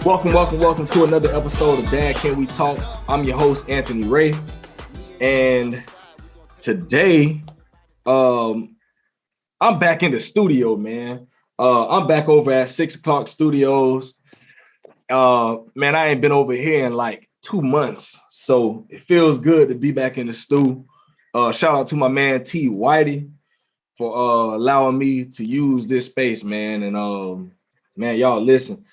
Welcome to another episode of Dad Can We Talk. I'm your host, Anthony Ray. And today, I'm back in the studio, man. I'm back over at 6 o'clock studios. Man, I ain't been over here in like 2 months. So it feels good to be back in the stew. Shout out to my man T Whitey for allowing me to use this space, man. And man, y'all listen.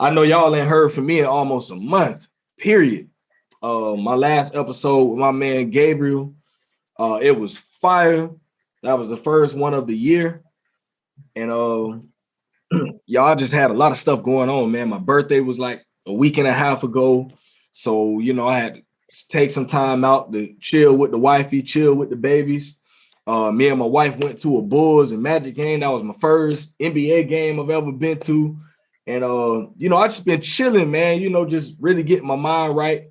I know y'all ain't heard from me in almost a month, period. My last episode with my man Gabriel, it was fire. That was the first one of the year. And y'all just had a lot of stuff going on, man. My birthday was like a week and a half ago. So, I had to take some time out to chill with the wifey, chill with the babies. Me and my wife went to a Bulls and Magic game. That was my first NBA game I've ever been to. And, I just been chilling, man, just really getting my mind right,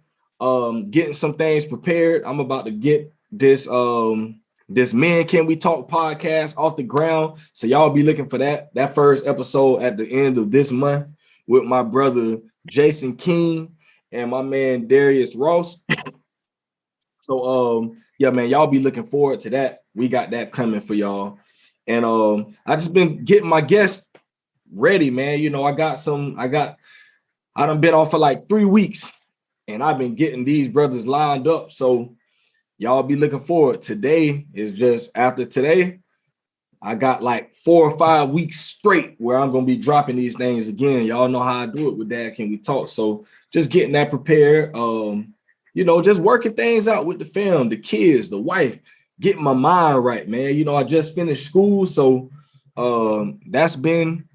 getting some things prepared. I'm about to get this Men Can We Talk podcast off the ground. So y'all be looking for that first episode at the end of this month with my brother Jason King and my man Darius Ross. So, yeah, man, y'all be looking forward to that. We got that coming for y'all. And I just been getting my guests ready, man. I done been off for like 3 weeks and I've been getting these brothers lined up. So y'all be looking forward. Today is just after today. I got like 4 or 5 weeks straight where I'm going to be dropping these things again. Y'all know how I do it with Dad Can We Talk. So just getting that prepared, just working things out with the fam, the kids, the wife, getting my mind right, man. I just finished school. So that's been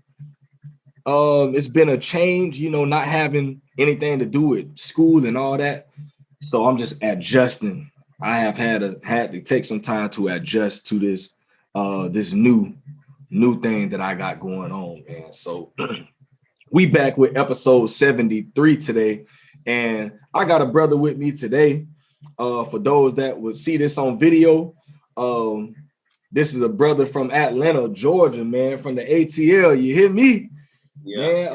it's been a change, not having anything to do with school and all that. So I'm just adjusting. I have had to take some time to adjust to this new thing that I got going on, man. So we back with episode 73 today, and I got a brother with me today. For those that would see this on video, this is a brother from Atlanta, Georgia, man, from the ATL. You hear me? Yeah. Man,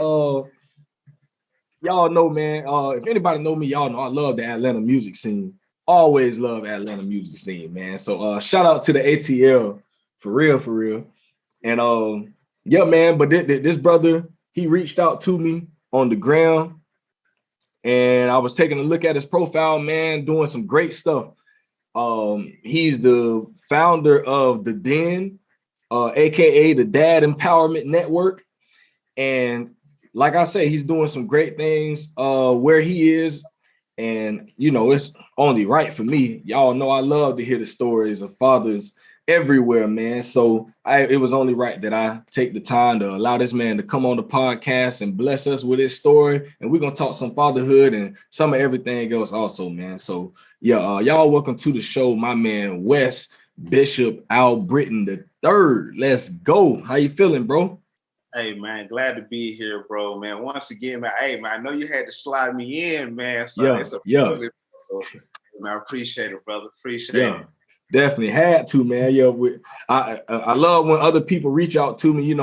y'all know, man. If anybody know me, y'all know I love the Atlanta music scene. Always love Atlanta music scene, man. So shout out to the ATL for real. And yeah, man. But this brother, he reached out to me on the ground, and I was taking a look at his profile, man, doing some great stuff. He's the founder of the Den, aka the Dad Empowerment Network. And like I say, he's doing some great things where he is. And, it's only right for me. Y'all know I love to hear the stories of fathers everywhere, man. So it was only right that I take the time to allow this man to come on the podcast and bless us with his story. And we're going to talk some fatherhood and some of everything else also, man. So, yeah, y'all welcome to the show, my man, Wes Albritton III. Let's go. How you feeling, bro? Hey, man, glad to be here, bro, man. Once again, man, hey, man, I know you had to slide me in, man. So it's a privilege. So, man, I appreciate it, brother. Appreciate it. Definitely had to, man. Yeah, I love when other people reach out to me.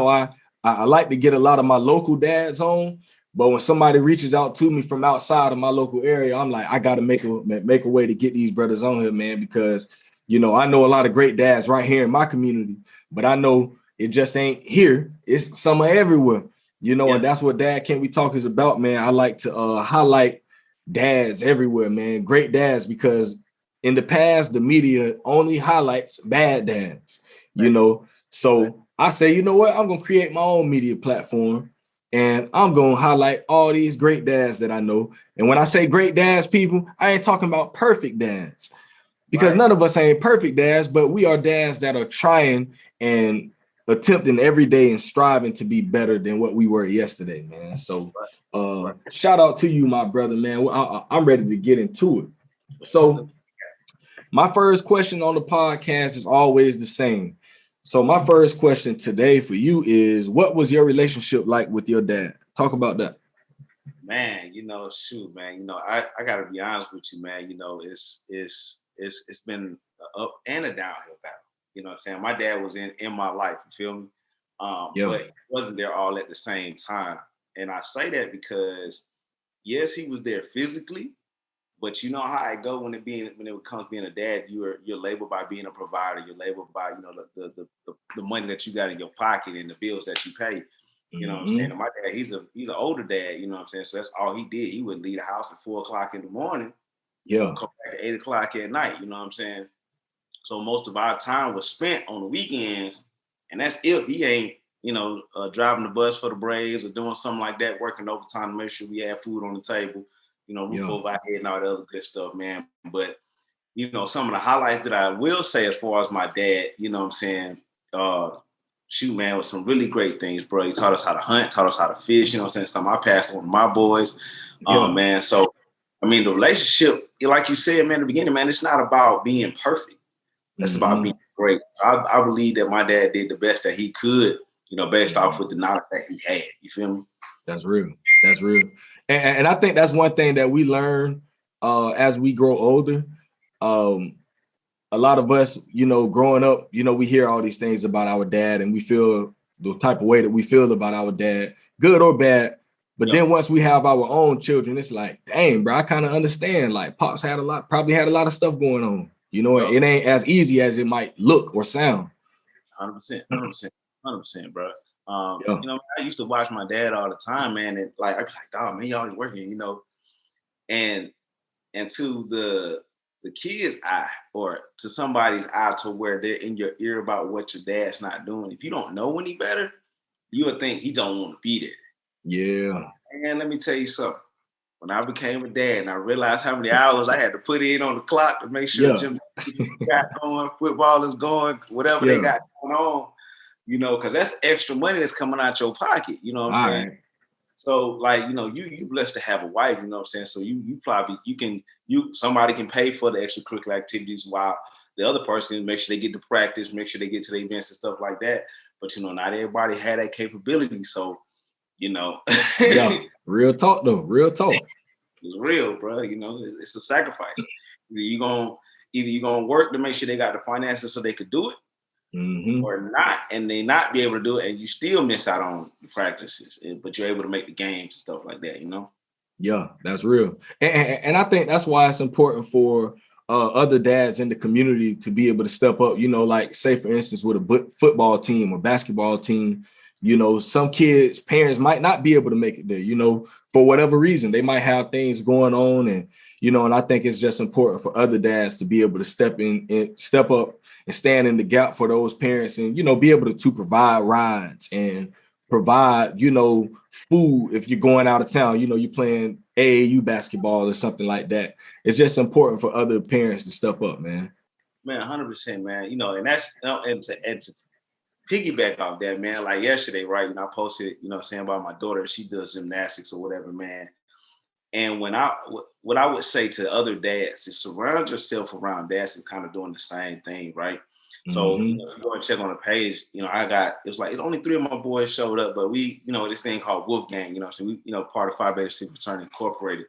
I like to get a lot of my local dads on, but when somebody reaches out to me from outside of my local area, I'm like, I got to make a way to get these brothers on here, man, because, I know a lot of great dads right here in my community, but I know it just ain't here. It's some everywhere, and that's what Dad Can We Talk is about, man. I like to highlight dads everywhere, man. Great dads, because in the past, the media only highlights bad dads, So I say, you know what? I'm going to create my own media platform, and I'm going to highlight all these great dads that I know. And when I say great dads, people, I ain't talking about perfect dads, because none of us ain't perfect dads, but we are dads that are trying and attempting every day and striving to be better than what we were yesterday, man. So shout out to you, my brother, man. I'm ready to get into it. So my first question on the podcast is always the same. So my first question today for you is, what was your relationship like with your dad? Talk about that. Man, shoot, man. I gotta be honest with you, man. It's been an up and a downhill battle. You know what I'm saying? My dad was in my life, you feel me? But he wasn't there all at the same time. And I say that because yes, he was there physically, but you know how it go when it comes being a dad, you're labeled by being a provider. You're labeled by, you know, the money that you got in your pocket and the bills that you pay. You know what I'm saying? And my dad, he's an older dad, you know what I'm saying? So that's all he did. He would leave the house at 4:00 in the morning, Yeah. come back at 8:00 at night, you know what I'm saying? So most of our time was spent on the weekends, and that's if he ain't, you know, driving the bus for the Braves or doing something like that, working overtime to make sure we have food on the table, you know, roof over our head and all the other good stuff, man. But, you know, some of the highlights that I will say as far as my dad, you know what I'm saying, shoot, man, with some really great things, bro. He taught us how to hunt, taught us how to fish, you know what I'm saying? Something I passed on to my boys, man. So, I mean, the relationship, like you said, man, in the beginning, man, it's not about being perfect. It's about being great. I believe that my dad did the best that he could, you know, based off with the knowledge that he had. You feel me? That's real. That's real. And I think that's one thing that we learn as we grow older. A lot of us, you know, growing up, you know, we hear all these things about our dad and we feel the type of way that we feel about our dad, good or bad. But then once we have our own children, it's like, dang, bro, I kind of understand. Like Pops probably had a lot of stuff going on. You know, it ain't as easy as it might look or sound. 100%, 100%, bro. You know, I used to watch my dad all the time, man, and like I'd be like, "Dog, man, y'all working," you know, and to the kid's eye or to somebody's eye to where they're in your ear about what your dad's not doing. If you don't know any better, you would think he don't want to be there. Yeah. And let me tell you something. When I became a dad and I realized how many hours I had to put in on the clock to make sure Jim got going, football is going, whatever they got going on, you know, because that's extra money that's coming out your pocket. You know what I'm saying? Right. So, like, you know, you blessed to have a wife, you know what I'm saying? So you probably, somebody can pay for the extracurricular activities while the other person can make sure they get to practice, make sure they get to the events and stuff like that. But, you know, not everybody had that capability. So, you know. Real talk though. Real talk. It's real, bro. You know, it's a sacrifice. Either you're gonna work to make sure they got the finances so they could do it, or not, and they not be able to do it, and you still miss out on the practices, but you're able to make the games and stuff like that. You know. Yeah, that's real, and I think that's why it's important for other dads in the community to be able to step up. You know, like say for instance with a football team or basketball team. You know, some kids' parents might not be able to make it there, you know, for whatever reason. They might have things going on. And, you know, and I think it's just important for other dads to be able to step up and stand in the gap for those parents and, you know, be able to provide rides and provide, you know, food if you're going out of town, you know, you're playing AAU basketball or something like that. It's just important for other parents to step up, man. Man, 100%, man. You know, and that's, and to piggyback off that, man, like yesterday, right? You know, I posted, you know, saying about my daughter, she does gymnastics or whatever, man. And what I would say to other dads is surround yourself around dads that's kind of doing the same thing, right? So, you know, you go and check on the page, you know, it's only 3 of my boys showed up, but we, you know, this thing called Wolf Gang, you know, so we, you know, part of Phi Beta Sigma Fraternity Incorporated.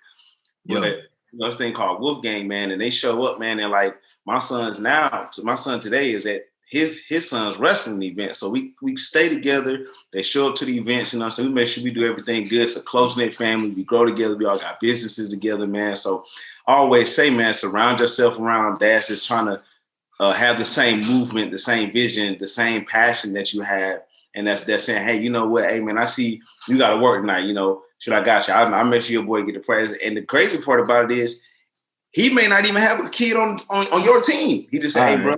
But, you know, this thing called Wolf Gang, man, and they show up, man, and like my son today is at his son's wrestling event. So we stay together. They show up to the events, you know, so we make sure we do everything good. It's a close-knit family. We grow together. We all got businesses together, man. So I always say, man, surround yourself around dads that's trying to have the same movement, the same vision, the same passion that you have. And that's saying, hey, you know what? Hey, man, I see you got to work tonight. You know, I got you. I make sure your boy get the praise. And the crazy part about it is he may not even have a kid on your team. He just say, hey, bro,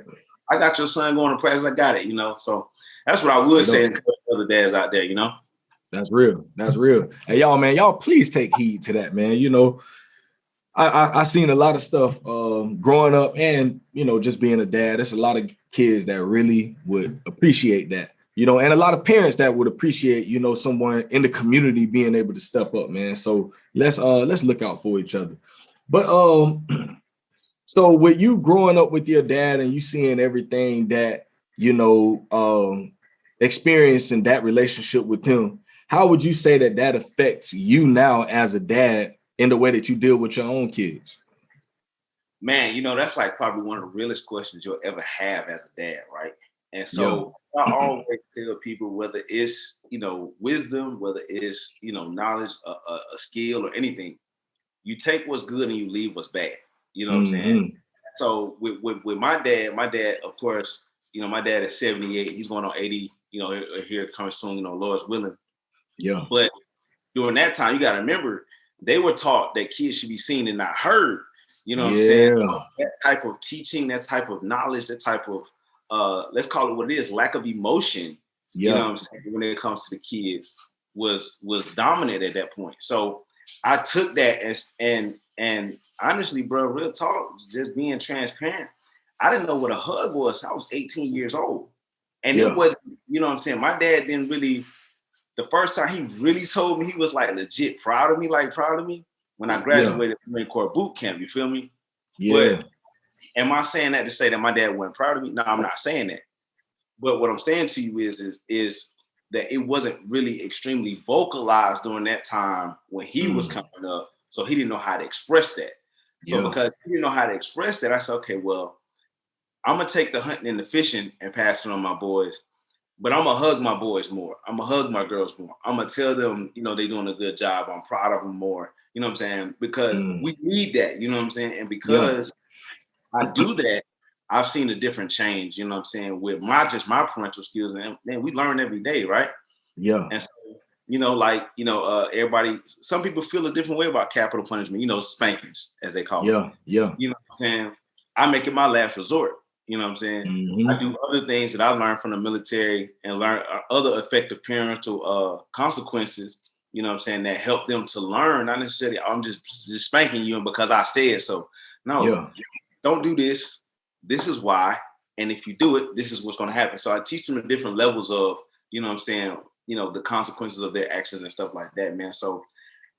I got your son going to practice. I got it, you know. So that's what I would say to other dads out there, you know. That's real. That's real. Hey, y'all, man, y'all please take heed to that, man. You know, I seen a lot of stuff growing up and, you know, just being a dad. There's a lot of kids that really would appreciate that, you know, and a lot of parents that would appreciate, you know, someone in the community being able to step up, man. So let's look out for each other. But so with you growing up with your dad and you seeing everything that, you know, experiencing that relationship with him, how would you say that affects you now as a dad in the way that you deal with your own kids? Man, you know, that's like probably one of the realest questions you'll ever have as a dad, right? And so I always tell people, whether it's, you know, wisdom, whether it's, you know, knowledge, a skill or anything, you take what's good and you leave what's bad. You know what I'm saying? So with my dad, of course, my dad is 78. He's going on 80. Here coming soon. Lord's willing. Yeah. But during that time, you got to remember, they were taught that kids should be seen and not heard. You know what I'm saying? So that type of teaching, that type of knowledge, that type of let's call it what it is, lack of emotion. Yeah. You know what I'm saying? When it comes to the kids, was dominant at that point. So I took that and honestly, bro, real talk, just being transparent, I didn't know what a hug was. I was 18 years old. And it was, you know what I'm saying? My dad didn't really, the first time he really told me, he was like legit proud of me when I graduated from Marine Corps boot camp, you feel me? Yeah. But am I saying that to say that my dad wasn't proud of me? No, I'm not saying that. But what I'm saying to you is that it wasn't really extremely vocalized during that time when he was coming up. So he didn't know how to express that. So because he didn't know how to express that, I said, okay, well, I'm going to take the hunting and the fishing and pass it on my boys, but I'm going to hug my boys more. I'm going to hug my girls more. I'm going to tell them, they're doing a good job. I'm proud of them more. You know what I'm saying? Because we need that, you know what I'm saying? And because I do that, I've seen a different change, you know what I'm saying, with my parental skills. And man, we learn every day, right? Yeah. And so, everybody, some people feel a different way about capital punishment, spankings, as they call it. Yeah. You know what I'm saying? I make it my last resort. You know what I'm saying? I do other things that I learned from the military and learn other effective parental consequences, you know what I'm saying, that help them to learn. Not necessarily, I'm just spanking you because I said so. No, don't do this. This is why. And if you do it, this is what's going to happen. So I teach them the different levels of, you know what I'm saying, the consequences of their actions and stuff like that, man. So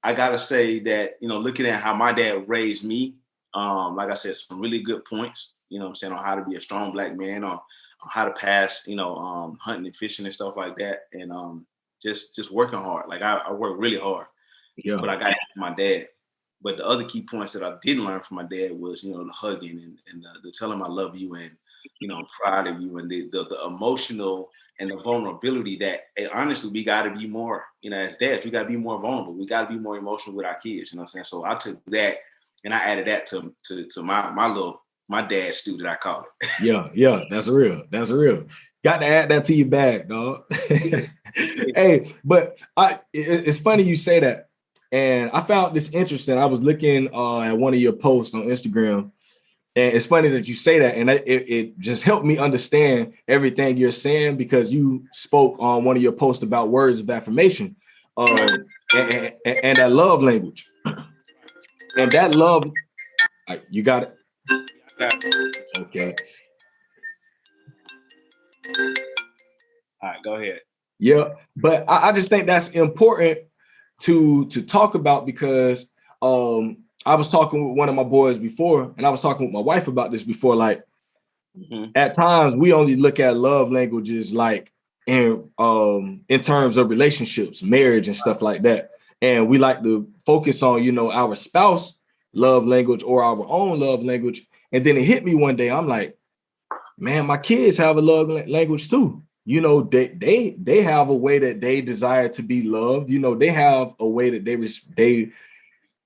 I got to say that, looking at how my dad raised me, like I said, some really good points, you know what I'm saying, on how to be a strong Black man, on how to pass, hunting and fishing and stuff like that. And just working hard. Like I work really hard, but I got it from my dad. But the other key points that I didn't learn from my dad was, the hugging and the telling him I love you and, I'm proud of you, and the emotional and the vulnerability that honestly we got to be more, as dads, we got to be more vulnerable. We got to be more emotional with our kids. You know what I'm saying? So I took that and I added that to my dad's stew that I call it. Yeah. That's real. Got to add that to your bag, dog. Hey, but it's funny you say that. And I found this interesting. I was looking at one of your posts on Instagram. And it's funny that you say that, and it just helped me understand everything you're saying, because you spoke on one of your posts about words of affirmation and that love language. And that love, you got it? Okay. All right, go ahead. Yeah, but I just think that's important to talk about, because I was talking with one of my boys before, and I was talking with my wife about this before. Like, at times we only look at love languages like in terms of relationships, marriage, and stuff like that, and we like to focus on our spouse love language or our own love language. And then it hit me one day. I'm like, man, my kids have a love language too. They have a way that they desire to be loved. They have a way that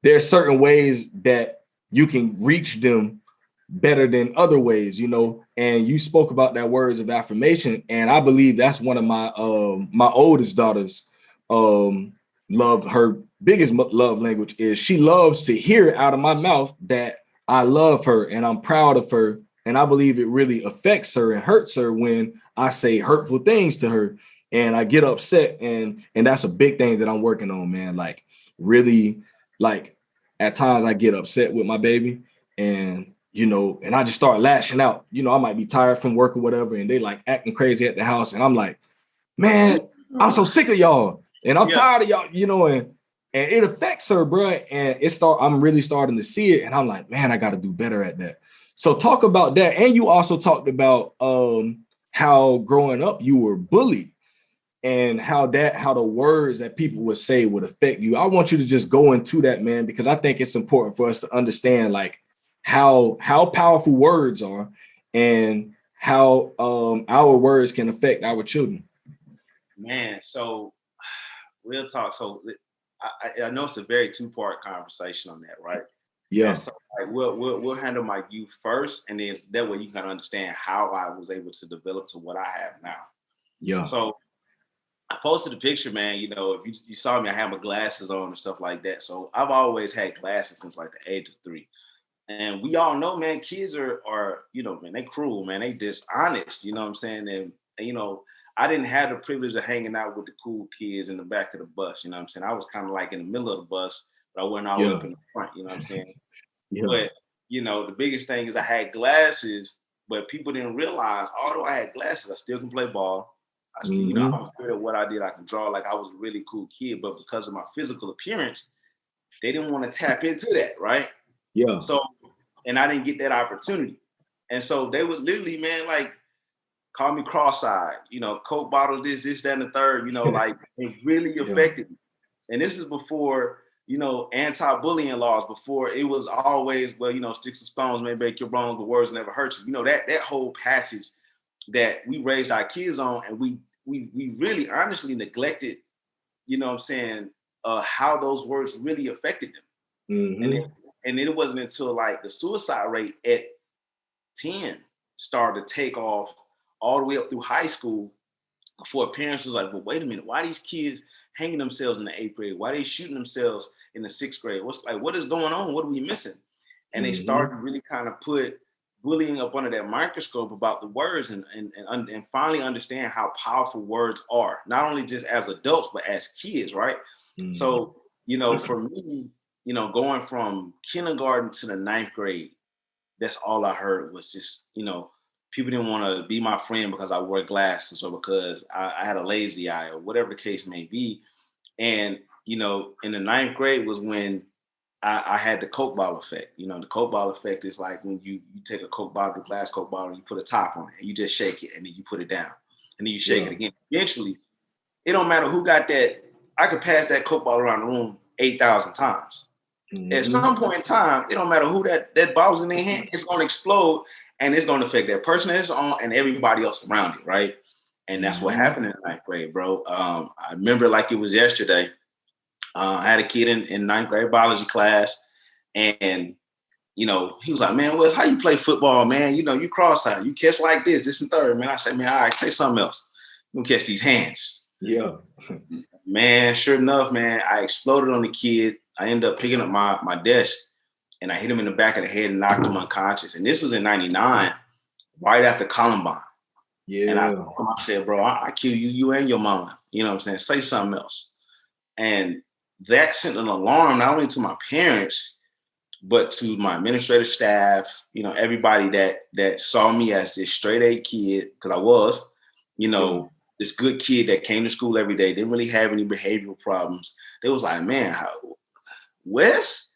there's certain ways that you can reach them better than other ways, and you spoke about that words of affirmation. And I believe that's one of my oldest daughters, her biggest love language is she loves to hear out of my mouth that I love her and I'm proud of her. And I believe it really affects her and hurts her when I say hurtful things to her and I get upset. And that's a big thing that I'm working on, man. Like, really, like, at times I get upset with my baby and I just start lashing out. I might be tired from work or whatever, and they like acting crazy at the house. And I'm like, man, I'm so sick of y'all. And I'm tired of y'all, and it affects her, bro. And I'm really starting to see it. And I'm like, man, I got to do better at that. So talk about that. And you also talked about how growing up you were bullied and how the words that people would say would affect you. I want you to just go into that, man, because I think it's important for us to understand like how powerful words are and how our words can affect our children. Man, so real talk. So I know it's a very two-part conversation on that, right? Yeah. And so like we'll handle my youth first, and then that way you can understand how I was able to develop to what I have now. Yeah. So I posted a picture, man. You know, if you saw me, I had my glasses on and stuff like that. So I've always had glasses since like the age of 3. And we all know, man, kids are, you know, man, they cruel, man. They dishonest, you know what I'm saying? And you know, I didn't have the privilege of hanging out with the cool kids in the back of the bus, you know what I'm saying? I was kind of like in the middle of the bus, but I wasn't all the way up in the front, you know what I'm saying? Yeah. But, you know, the biggest thing is I had glasses, but people didn't realize, although I had glasses, I still can play ball. I still, you know, I was good at what I did. I can draw like I was a really cool kid, but because of my physical appearance, they didn't want to tap into that, right? Yeah. So, and I didn't get that opportunity. And so they would literally, man, like call me cross-eyed, you know, Coke bottle, this, that, and the third, you know, like it really affected me. And this is before, you know, anti-bullying laws, before it was always, well, you know, sticks and stones may break your bones, but words never hurt you. You know, that whole passage that we raised our kids on, and we really honestly neglected, you know what I'm saying, how those words really affected them. And it wasn't until like the suicide rate at 10 started to take off all the way up through high school before parents was like, well, wait a minute, why are these kids hanging themselves in the 8th grade? Why are they shooting themselves in the 6th grade? What is going on? What are we missing? And they started to really kind of put bullying up under that microscope about the words and finally understand how powerful words are, not only just as adults, but as kids, right? So, you know, for me, you know, going from kindergarten to the 9th grade, that's all I heard was just, you know, people didn't want to be my friend because I wore glasses or because I had a lazy eye or whatever the case may be. And, you know, in the 9th grade was when I had the Coke bottle effect. You know, the Coke bottle effect is like when you take a Coke bottle, a glass Coke bottle, you put a top on it, and you just shake it, and then you put it down, and then you shake it again. Eventually, it don't matter who got that. I could pass that Coke bottle around the room 8,000 times. At some point in time, it don't matter who that bottle's in their hand, it's going to explode, and it's going to affect that person that's on and everybody else around it, right? And that's what happened in the 9th grade, bro. I remember like it was yesterday. I had a kid in 9th grade biology class, and you know, he was like, "Man, Wes, how you play football, man? You know, you cross-eyed, you catch like this and third, man." I said, "Man, all right, say something else. You can catch these hands." Yeah. Man, sure enough, man, I exploded on the kid. I ended up picking up my desk, and I hit him in the back of the head and knocked him unconscious. And this was in '99, right after Columbine. Yeah. And I told him, I said, "Bro, I kill you and your mama. You know what I'm saying? Say something else." And that sent an alarm not only to my parents, but to my administrative staff, you know, everybody that saw me as this straight A kid, because I was, you know, this good kid that came to school every day, didn't really have any behavioral problems. They was like, "Man, Wes?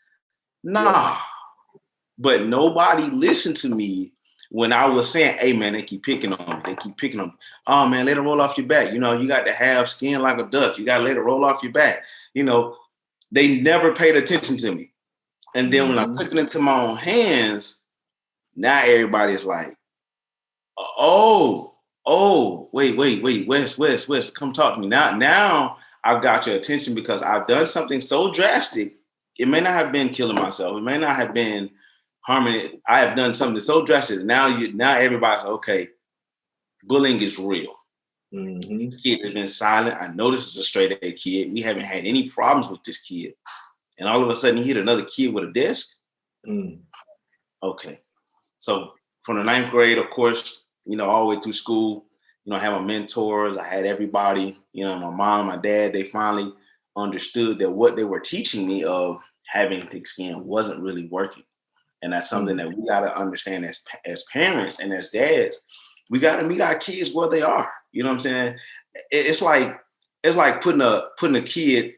Nah." But nobody listened to me when I was saying, "Hey, man, they keep picking on me. They keep picking on me. Oh, man, let it roll off your back. You know, you got to have skin like a duck. You got to let it roll off your back." You know, they never paid attention to me. And then when I took it into my own hands, now everybody's like, wait, Wes, come talk to me. Now I've got your attention because I've done something so drastic. It may not have been killing myself. It may not have been harming it. I have done something so drastic. Now everybody's like, okay, bullying is real. This kid has been silent. I know this is a straight A kid. We haven't had any problems with this kid. And all of a sudden he hit another kid with a desk. Okay. So from the 9th grade, of course, you know, all the way through school, you know, I had my mentors. I had everybody, you know, my mom, my dad, they finally understood that what they were teaching me of having thick skin wasn't really working. And that's something that we got to understand as parents and as dads. We got to meet our kids where they are. You know what I'm saying? It's like putting a kid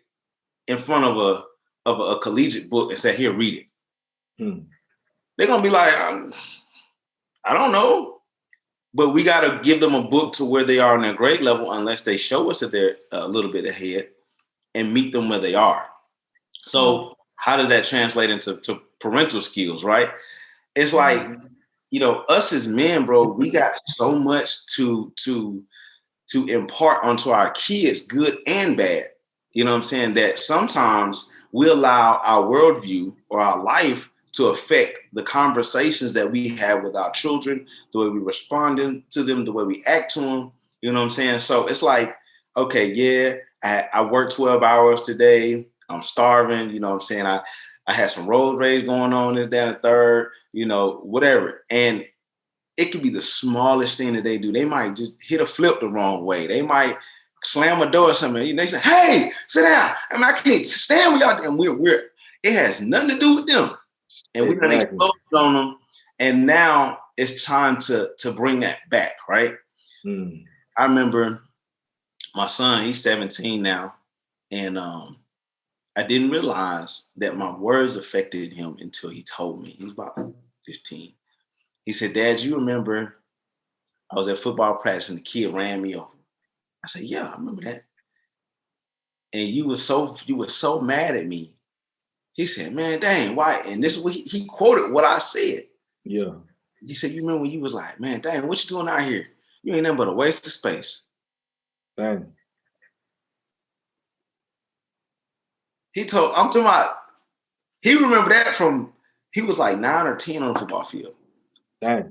in front of a collegiate book and say, "Here, read it." They're gonna be like, "I don't know," but we got to give them a book to where they are in their grade level, unless they show us that they're a little bit ahead, and meet them where they are. So how does that translate into parental skills, right? It's like, you know, us as men, bro, we got so much to impart onto our kids, good and bad. You know what I'm saying? That sometimes we allow our worldview or our life to affect the conversations that we have with our children, the way we respond to them, the way we act to them. You know what I'm saying? So it's like, okay, yeah, I worked 12 hours today. I'm starving. You know what I'm saying? I had some road rage going on, this, that, and the third, you know, whatever. And it could be the smallest thing that they do. They might just hit a flip the wrong way. They might slam a door or something. And they say, hey, sit down. I mean, I can't stand with y'all. And we're it has nothing to do with them. And we done exposed on them. And now it's time to bring that back, right? I remember my son, he's 17 now. And I didn't realize that my words affected him until he told me. He was about 15. He said, Dad, you remember I was at football practice and the kid ran me over? I said, yeah, I remember that. And you were so mad at me. He said, man, dang, why? And this is what he quoted what I said. Yeah. He said, you remember when you was like, man, dang, what you doing out here? You ain't nothing but a waste of space. Dang. I'm talking about, he remembered that from, he was like 9 or 10 on the football field. Dang.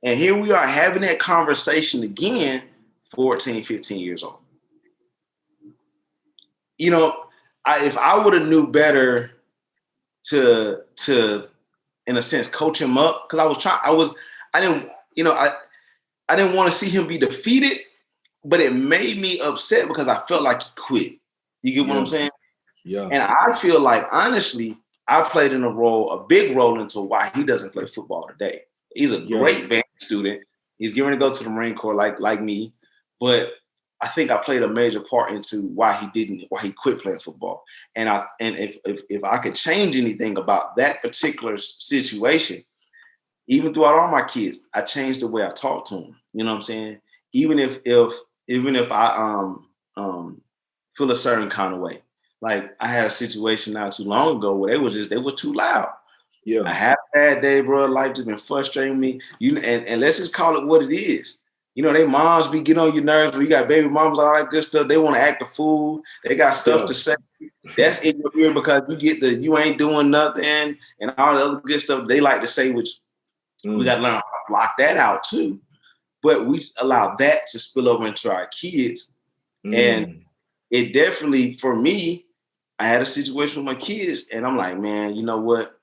And here we are having that conversation again, 14, 15 years old. You know, if I would have knew better to in a sense coach him up, because I didn't want to see him be defeated, but it made me upset because I felt like he quit. You get what I'm saying? Yeah. And I feel like honestly, I played in a big role into why he doesn't play football today. He's a great band student. He's getting to go to the Marine Corps like me, but I think I played a major part into why he quit playing football. And if I could change anything about that particular situation, even throughout all my kids, I changed the way I talk to them. You know what I'm saying? Even if I feel a certain kind of way. Like I had a situation not too long ago where they were too loud. Yeah. I had a bad day, bro. Life just been frustrating me. And let's just call it what it is. You know, they moms be getting on your nerves. When you got baby mamas, all that good stuff. They want to act a fool. They got stuff to say. That's in your ear because you ain't doing nothing and all the other good stuff they like to say, which we got to learn how to block that out too. But we allow that to spill over into our kids. And it definitely, for me, I had a situation with my kids and I'm like, man, you know what?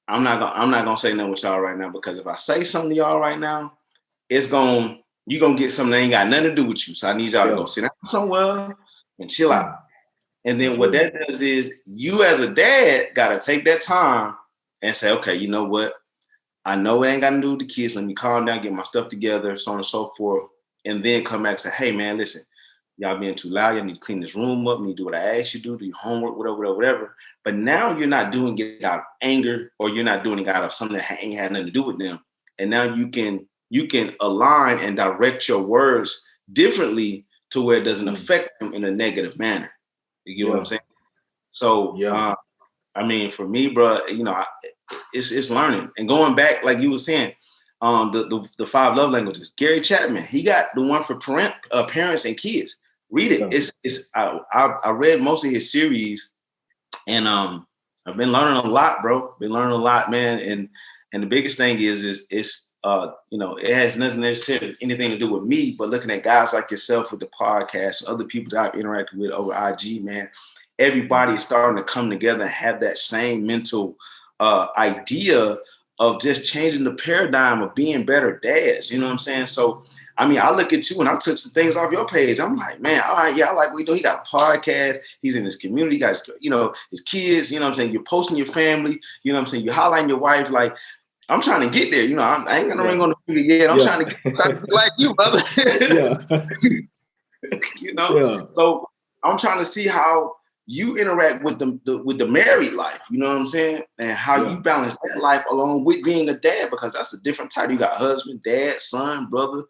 I'm not gonna say nothing with y'all right now because if I say something to y'all right now, you're gonna get something that ain't got nothing to do with you. So I need y'all to go sit down somewhere and chill out. And then what that does is you as a dad gotta take that time and say, okay, you know what? I know it ain't got to do with the kids. Let me calm down, get my stuff together, so on and so forth. And then come back and say, hey man, listen, y'all being too loud. You need to clean this room up. You need to do what I asked you to do your homework, whatever. But now you're not doing it out of anger or you're not doing it out of something that ain't had nothing to do with them. And now you can align and direct your words differently to where it doesn't affect them in a negative manner. You get what I'm saying? So, I mean, for me, bro, you know, it's learning and going back, like you were saying, the 5 love languages. Gary Chapman, he got the one for parents and kids. Read it. I read most of his series, and I've been learning a lot, bro. Been learning a lot, man. And the biggest thing is you know, it has nothing necessarily anything to do with me, but looking at guys like yourself with the podcast, other people that I've interacted with over IG, man. Everybody is starting to come together and have that same mental idea of just changing the paradigm of being better dads. You know what I'm saying? So, I mean, I look at you and I took some things off your page. I'm like, man, all right, yeah, I like what you do. He got a podcast. He's in his community. He got, you know, his kids. You know what I'm saying? You're posting your family. You know what I'm saying? You're highlighting your wife. Like, I'm trying to get there. You know, I ain't gonna ring on the finger yet. I'm trying to get like you, brother. You know? So I'm trying to see how you interact with the married life, you know what I'm saying? And how you balance that life along with being a dad, because that's a different type. You got husband, dad, son, brother,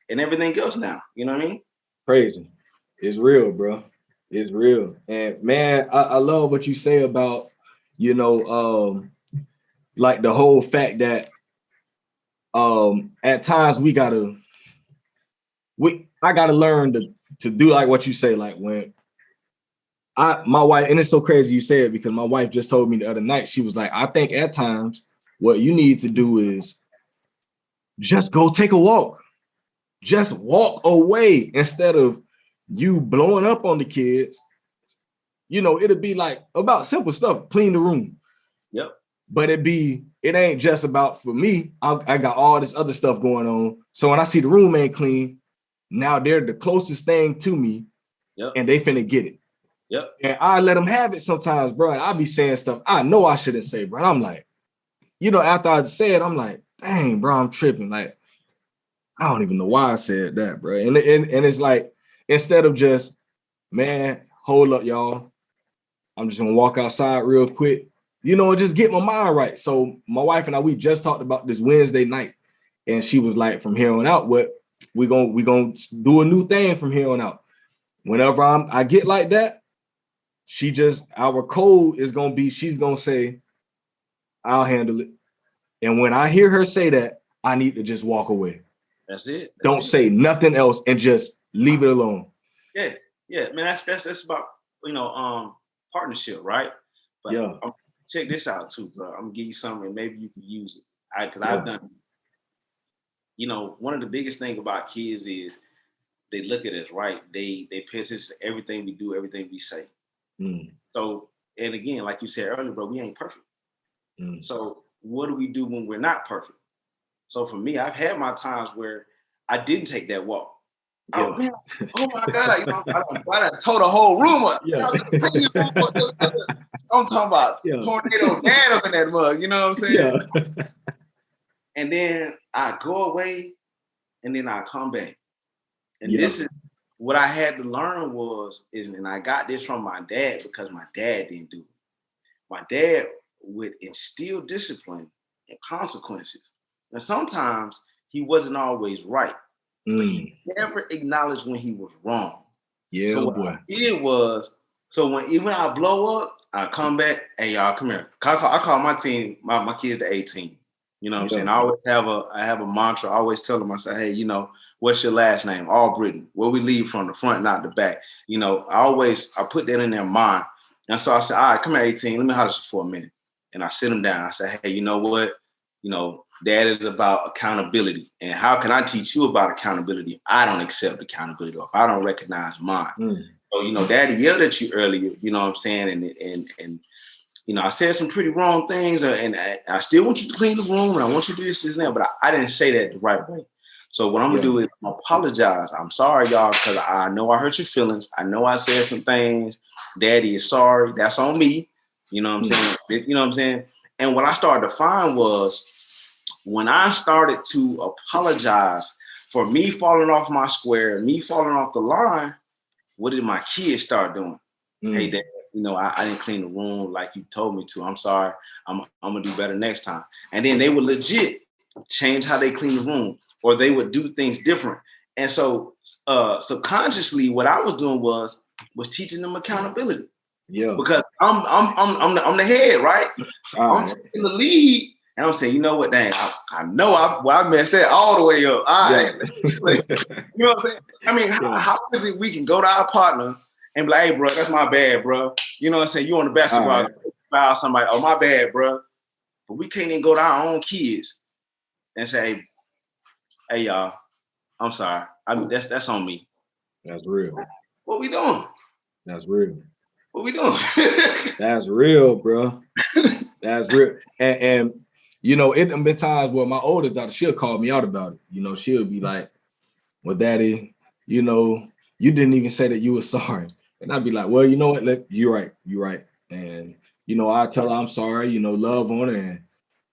and everything else now. You know what I mean? Crazy. It's real, bro. It's real. And man, I love what you say about, you know, like the whole fact that at times I gotta learn to do like what you say, like when my wife, and it's so crazy you say it because my wife just told me the other night, she was like, I think at times what you need to do is just go take a walk. Just walk away instead of you blowing up on the kids. You know, it'll be like about simple stuff, clean the room. Yep. But it ain't just about for me. I got all this other stuff going on. So when I see the room ain't clean, now they're the closest thing to me. Yep. And they finna get it. Yep. And I let them have it sometimes, bro. And I be saying stuff I know I shouldn't say, bro. And I'm like, you know, after I say it, I'm like, dang, bro, I'm tripping. Like, I don't even know why I said that, bro. And it's like, instead of just, man, hold up, y'all. I'm just gonna walk outside real quick, you know, and just get my mind right. So my wife and I, we just talked about this Wednesday night, and she was like, from here on out, what we gonna do a new thing from here on out. Whenever I get like that, our code is gonna be, she's gonna say, I'll handle it. And when I hear her say that, I need to just walk away. That's it. Don't say nothing else and just leave it alone. Yeah, man. That's about, you know, partnership, right? But yeah. Check this out too, bro. I'm gonna give you something and maybe you can use it. Because I've done. You know, one of the biggest things about kids is they look at us, right? They pay attention to everything we do, everything we say. So, and again, like you said earlier, bro, we ain't perfect. So what do we do when we're not perfect? So for me, I've had my times where I didn't take that walk. Yeah. Oh man! Oh my God! You know, I tore the whole room up. Yeah. I'm talking about tornado dad up in that mug. You know what I'm saying? Yeah. And then I go away, and then I come back. And this is what I had to learn and I got this from my dad because my dad didn't do it. My dad would instill discipline and consequences. And sometimes he wasn't always right. But he never acknowledged when he was wrong. Yeah, so what I did was, even when I blow up, I come back. Hey, y'all, come here. I call my team, my kids the 18. You know what I'm saying? I always have a mantra. I always tell them, I say, hey, you know, what's your last name? Albritton. Where we leave from the front, not the back. You know, I put that in their mind. And so I said, all right, come here, 18. Let me holler for a minute. And I sit them down. I say, hey, you know what? You know, Dad is about accountability. And how can I teach you about accountability if I don't accept accountability or if I don't recognize mine? So, you know, Daddy yelled at you earlier, you know what I'm saying? And you know, I said some pretty wrong things and I still want you to clean the room and I want you to do this and that, but I didn't say that the right way. So what I'm gonna do is apologize. I'm sorry, y'all, because I know I hurt your feelings. I know I said some things. Daddy is sorry. That's on me. You know what I'm saying? You know what I'm saying? And what I started to find was, when I started to apologize for me falling off my square, me falling off the line, what did my kids start doing? Hey, Dad, you know, I didn't clean the room like you told me to. I'm sorry. I'm gonna do better next time. And then they would legit change how they clean the room, or they would do things different. And so subconsciously, what I was doing was teaching them accountability. Yeah. Because I'm the head, right? So I'm in the lead. And I'm saying, you know what, dang, I know I messed that all the way up. All right. You know what I'm saying? I mean, how is it we can go to our partner and be like, hey, bro, that's my bad, bro. You know what I'm saying? You on the basketball, foul somebody, oh, my bad, bro. But we can't even go to our own kids and say, hey, y'all, I'm sorry. I mean, that's on me. That's real. What we doing? That's real. What we doing? That's real, bro. That's real. And you know, it have been times where my oldest daughter, she'll call me out about it. You know, she'll be like, well, Daddy, you know, you didn't even say that you were sorry. And I'd be like, well, you know what? You're right. And, you know, I tell her I'm sorry, you know, love on her. And,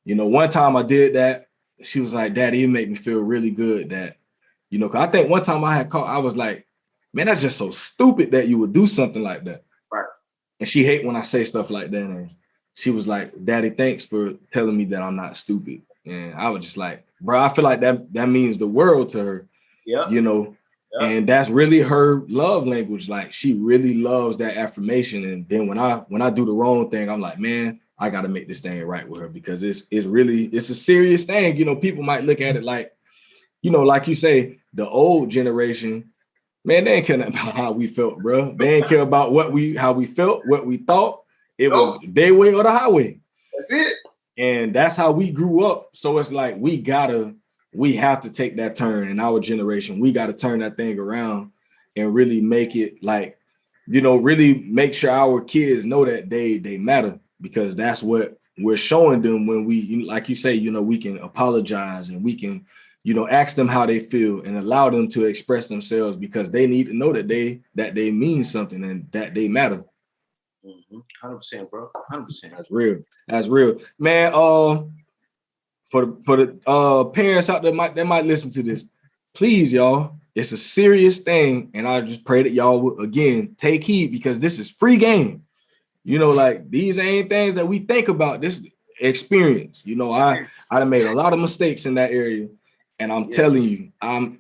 you know, one time I did that, she was like, Daddy, it made me feel really good that, you know, 'cause I think one time I was like, man, that's just so stupid that you would do something like that. Right. And she hate when I say stuff like that. And she was like, Daddy, thanks for telling me that I'm not stupid. And I was just like, bro, I feel like that means the world to her. Yeah. You know, and that's really her love language. Like, she really loves that affirmation. And then when I do the wrong thing, I'm like, man, I got to make this thing right with her, because it's a serious thing. You know, people might look at it like, you know, like you say, the old generation, Man, they ain't care about how we felt, bro. They ain't care about how we felt, what we thought. It was their way or the highway. That's it. And that's how we grew up. So it's like we have to take that turn in our generation. We got to turn that thing around and really make it like, really make sure our kids know that they matter, because that's what we're showing them when we, like you say, we can apologize and we can, ask them how they feel and allow them to express themselves, because they need to know that they mean something and that they matter. 100%, bro. 100%. That's real, man. For the parents out there that might listen to this, please, y'all, it's a serious thing, and I just pray that y'all will again take heed, because this is free game. Like, these ain't things that we think about. This experience. I done made a lot of mistakes in that area, and I'm telling you,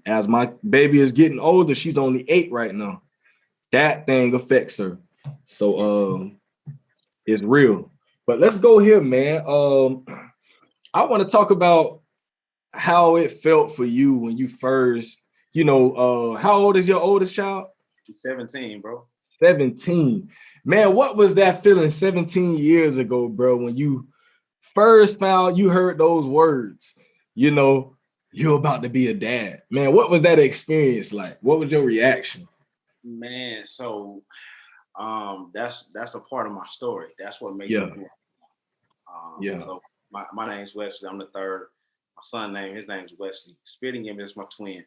as my baby is getting older, she's only 8 right now. That thing affects her. So it's real. But let's go here, man. I want to talk about how it felt for you when you first, how old is your oldest child? He's 17, bro. 17. Man, what was that feeling 17 years ago, bro, when you first heard those words, you're about to be a dad? Man, what was that experience like? What was your reaction? Man, so that's a part of my story. That's what makes me cool. So my name's Wesley. I'm the third. My son's name, his name's Wesley. Spitting him is my twin.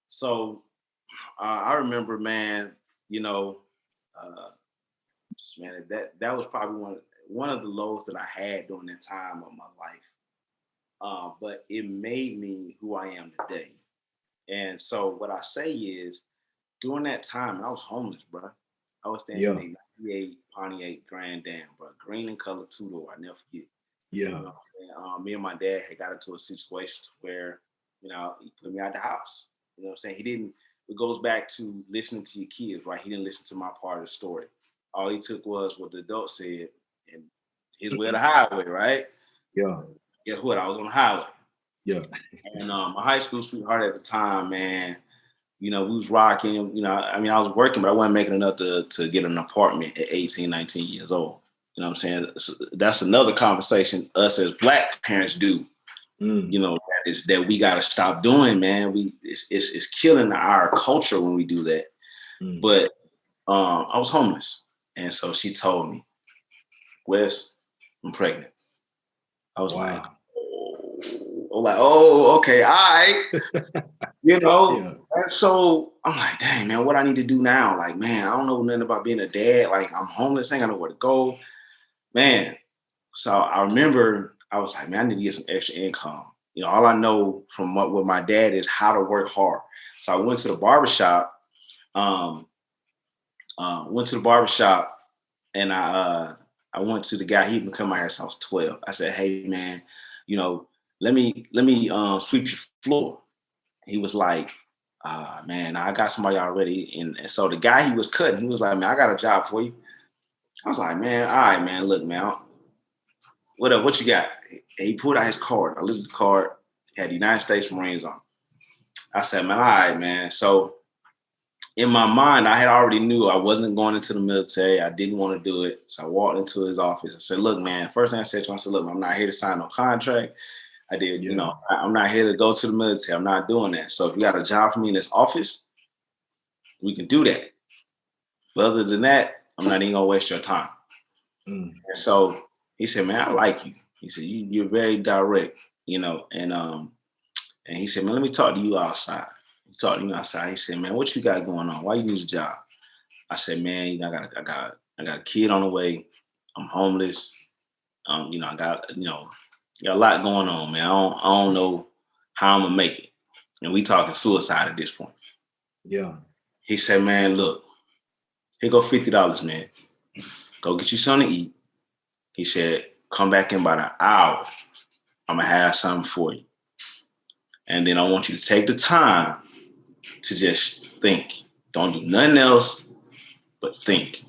So I remember, man, man, that was probably one of the lows that I had during that time of my life. But it made me who I am today. And so what I say is, during that time, I was homeless, bro. I was staying in a 98 Pontiac Grand Dam, bro. Green and color two-door. I never forget. Yeah. You know what I'm saying? Me and my dad had got into a situation where, he put me out the house. You know what I'm saying? It goes back to listening to your kids, right? He didn't listen to my part of the story. All he took was what the adult said, and his way of the highway, right? Yeah. Guess what? I was on the highway. Yeah. And my high school sweetheart at the time, man, we was rocking. I was working, but I wasn't making enough to get an apartment at 18, 19 years old. You know what I'm saying? That's another conversation us as Black parents do. That we got to stop doing, man. It's killing our culture when we do that. But I was homeless. And so she told me, Wes, I'm pregnant. I was like, oh, okay, all right. And so I'm like, dang, man, what I need to do now? Like, man, I don't know nothing about being a dad. Like, I'm homeless, I ain't got nowhere to go. Man. So I remember I was like, man, I need to get some extra income. All I know from what my dad is how to work hard. So I went to the barbershop. And I went to the guy. He'd been coming out here since I was 12. I said, hey, man, let me sweep your floor. He was like, man, I got somebody already. And so the guy he was cutting, he was like, man, I got a job for you. I was like, man, all right, man, look, man, what you got? He pulled out his card. I looked at the card, had the United States Marines on. I said, man, all right, man. So in my mind, I had already knew I wasn't going into the military. I didn't want to do it. So I walked into his office. I said, look, man, first thing I said to him, I said, look, I'm not here to sign no contract. I did, I'm not here to go to the military. I'm not doing that. So if you got a job for me in this office, we can do that. But other than that, I'm not even gonna waste your time. And so he said, man, I like you. He said, you're very direct, and he said, man, let me talk to you outside. He talked to me outside. He said, man, what you got going on? Why you need a job? I said, man, I got a kid on the way. I'm homeless. I got a lot going on, man. I don't know how I'm gonna make it. And we talking suicide at this point. Yeah. He said, man, look, here go $50, man. Go get you something to eat. He said, come back in about an hour. I'm gonna have something for you. And then I want you to take the time to just think. Don't do nothing else but think.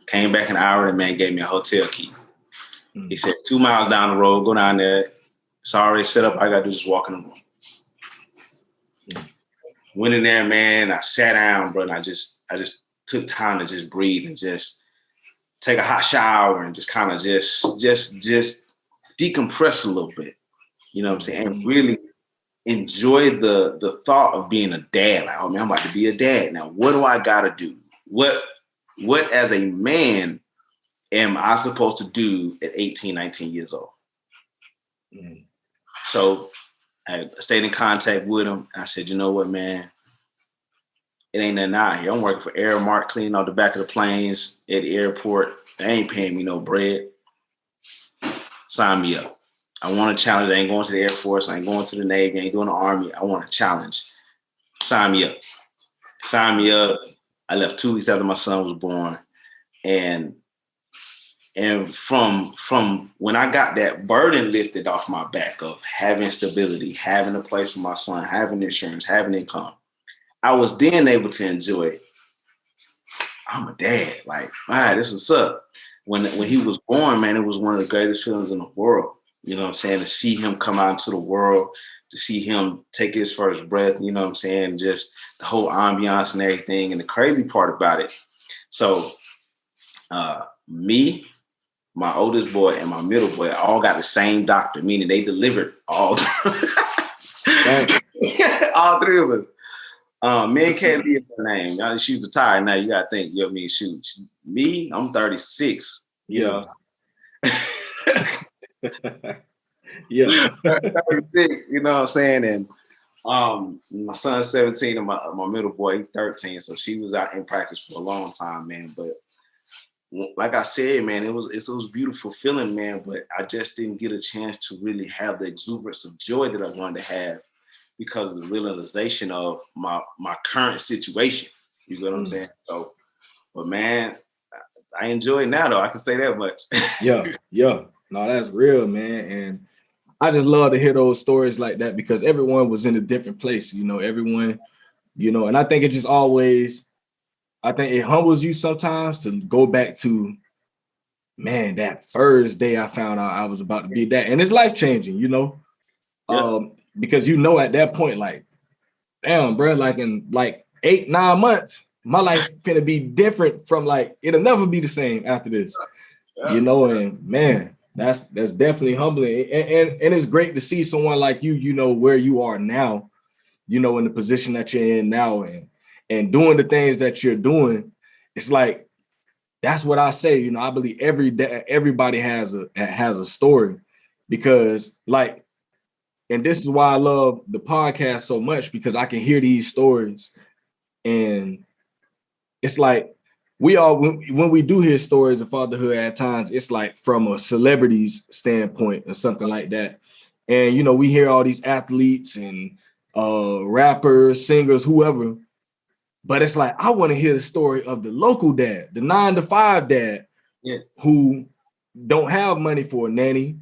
Came back an hour, and man gave me a hotel key. He said, 2 miles down the road, go down there. It's already set up. All I gotta do is just walk in the room. Went in there, man. I sat down, bro, and I just took time to just breathe and just take a hot shower and just kind of just decompress a little bit. You know what I'm saying? And really enjoy the thought of being a dad. Like, oh man, I'm about to be a dad. Now, what do I gotta do? What as a man am I supposed to do at 18, 19 years old? So I stayed in contact with him. And I said, you know what, man? It ain't nothing out here. I'm working for Airmark, cleaning out the back of the planes at the airport. They ain't paying me no bread. Sign me up. I want a challenge. I ain't going to the Air Force. I ain't going to the Navy. I ain't doing the Army. I want a challenge. Sign me up. Sign me up. I left 2 weeks after my son was born. And from when I got that burden lifted off my back of having stability, having a place for my son, having insurance, having income, I was then able to enjoy it. I'm a dad. Like, wow, this is up. When he was born, man, it was one of the greatest feelings in the world. You know what I'm saying? To see him come out into the world, to see him take his first breath, you know what I'm saying? Just the whole ambiance and everything. And the crazy part about it, so me, my oldest boy, and my middle boy all got the same doctor, meaning they delivered all all three of us. Me and Kaylee is her name. Now she's retired now. You gotta think, you know what I mean? Shoot. Me, I'm 36. Yeah. Yeah. 36, you know what I'm saying? And my son's 17 and my middle boy, he's 13. So she was out in practice for a long time, man. But like I said, man, it was beautiful feeling, man. But I just didn't get a chance to really have the exuberance of joy that I wanted to have because of the realization of my current situation. You know what I'm saying? So, but man, I enjoy it now, though. I can say that much. Yeah. No, that's real, man. And I just love to hear those stories like that because everyone was in a different place, you know, everyone, you know, and I think it just always, I think it humbles you sometimes to go back to, man, that first day I found out I was about to be that. And it's life-changing, you know, because, you know, at that point, like, damn, bro, like in like 8-9 months, my life finna be different from like, it'll never be the same after this, you know, and man, that's definitely humbling. And it's great to see someone like you, you know, where you are now, you know, in the position that you're in now and doing the things that you're doing. It's like, that's what I say, you know, I believe everybody has a story because like, and this is why I love the podcast so much because I can hear these stories and it's like we all, when we do hear stories of fatherhood at times, it's like from a celebrity's standpoint or something like that. And, you know, we hear all these athletes and rappers, singers, whoever, but it's like, I want to hear the story of the local dad, the 9-to-5 dad who don't have money for a nanny.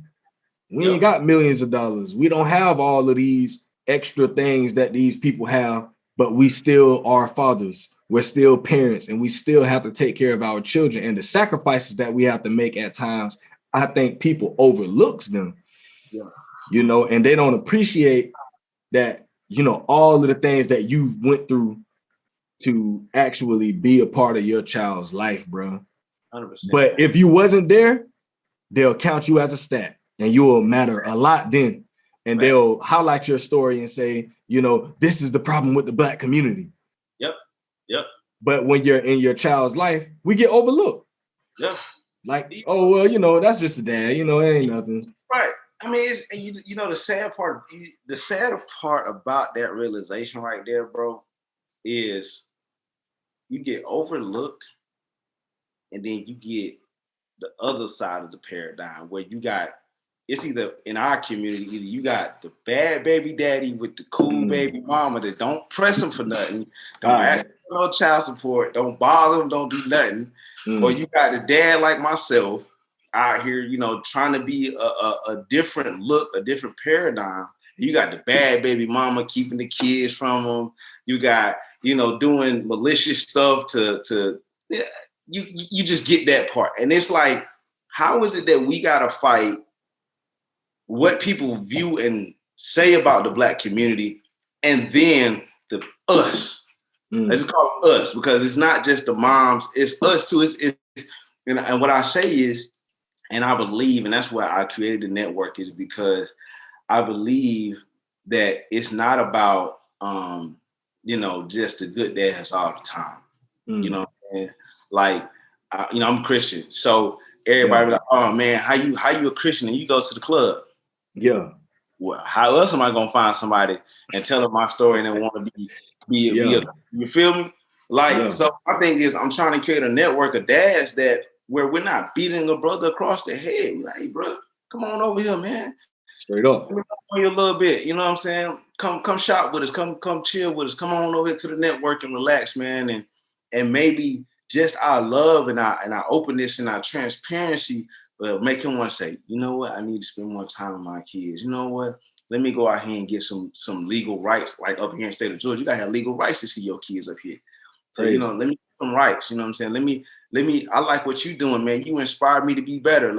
We ain't got millions of dollars. We don't have all of these extra things that these people have, but we still are fathers. We're still parents and we still have to take care of our children and the sacrifices that we have to make at times. I think people overlooks them, you know, and they don't appreciate that, you know, all of the things that you went through to actually be a part of your child's life, bro. 100%. But if you wasn't there, they'll count you as a stat and you will matter a lot then. And they'll highlight your story and say, you know, this is the problem with the Black community. Yep. But when you're in your child's life, we get overlooked. Like, oh, well, you know, that's just a dad, you know, it ain't nothing. Right. I mean, it's, you know, the sad part about that realization right there, bro, is you get overlooked and then you get the other side of the paradigm where you got, it's either in our community, either you got the bad baby daddy with the cool baby mama that don't press him for nothing, don't ask for no child support, don't bother him, don't do nothing. Or you got a dad like myself out here, you know, trying to be a different look, a different paradigm. You got the bad baby mama keeping the kids from them. You got, you know, doing malicious stuff to you just get that part. And it's like, how is it that we got to fight what people view and say about the Black community and then the us. Let's just call it us, because it's not just the moms, it's us too. And what I say is, and I believe, and that's why I created the network, is because I believe that it's not about just the good dads all the time. You know what I'm saying? Like, I'm Christian, so everybody be like, oh man, how you a Christian and you go to the club? Yeah. Well, how else am I gonna find somebody and tell them my story and then want to be you feel me? Like, so my thing is, I'm trying to create a network of dads that where we're not beating a brother across the head. We're like, hey, bro, come on over here, man. Straight up. On you a little bit, you know what I'm saying? Come shop with us, come chill with us, come on over here to the network and relax, man. And maybe just our love and our openness and our transparency will make him want to say, you know what, I need to spend more time with my kids. You know what? Let me go out here and get some legal rights, like up here in the state of Georgia. You gotta have legal rights to see your kids up here. So, let me get some rights, you know what I'm saying? Let me, I like what you're doing, man. You inspired me to be better.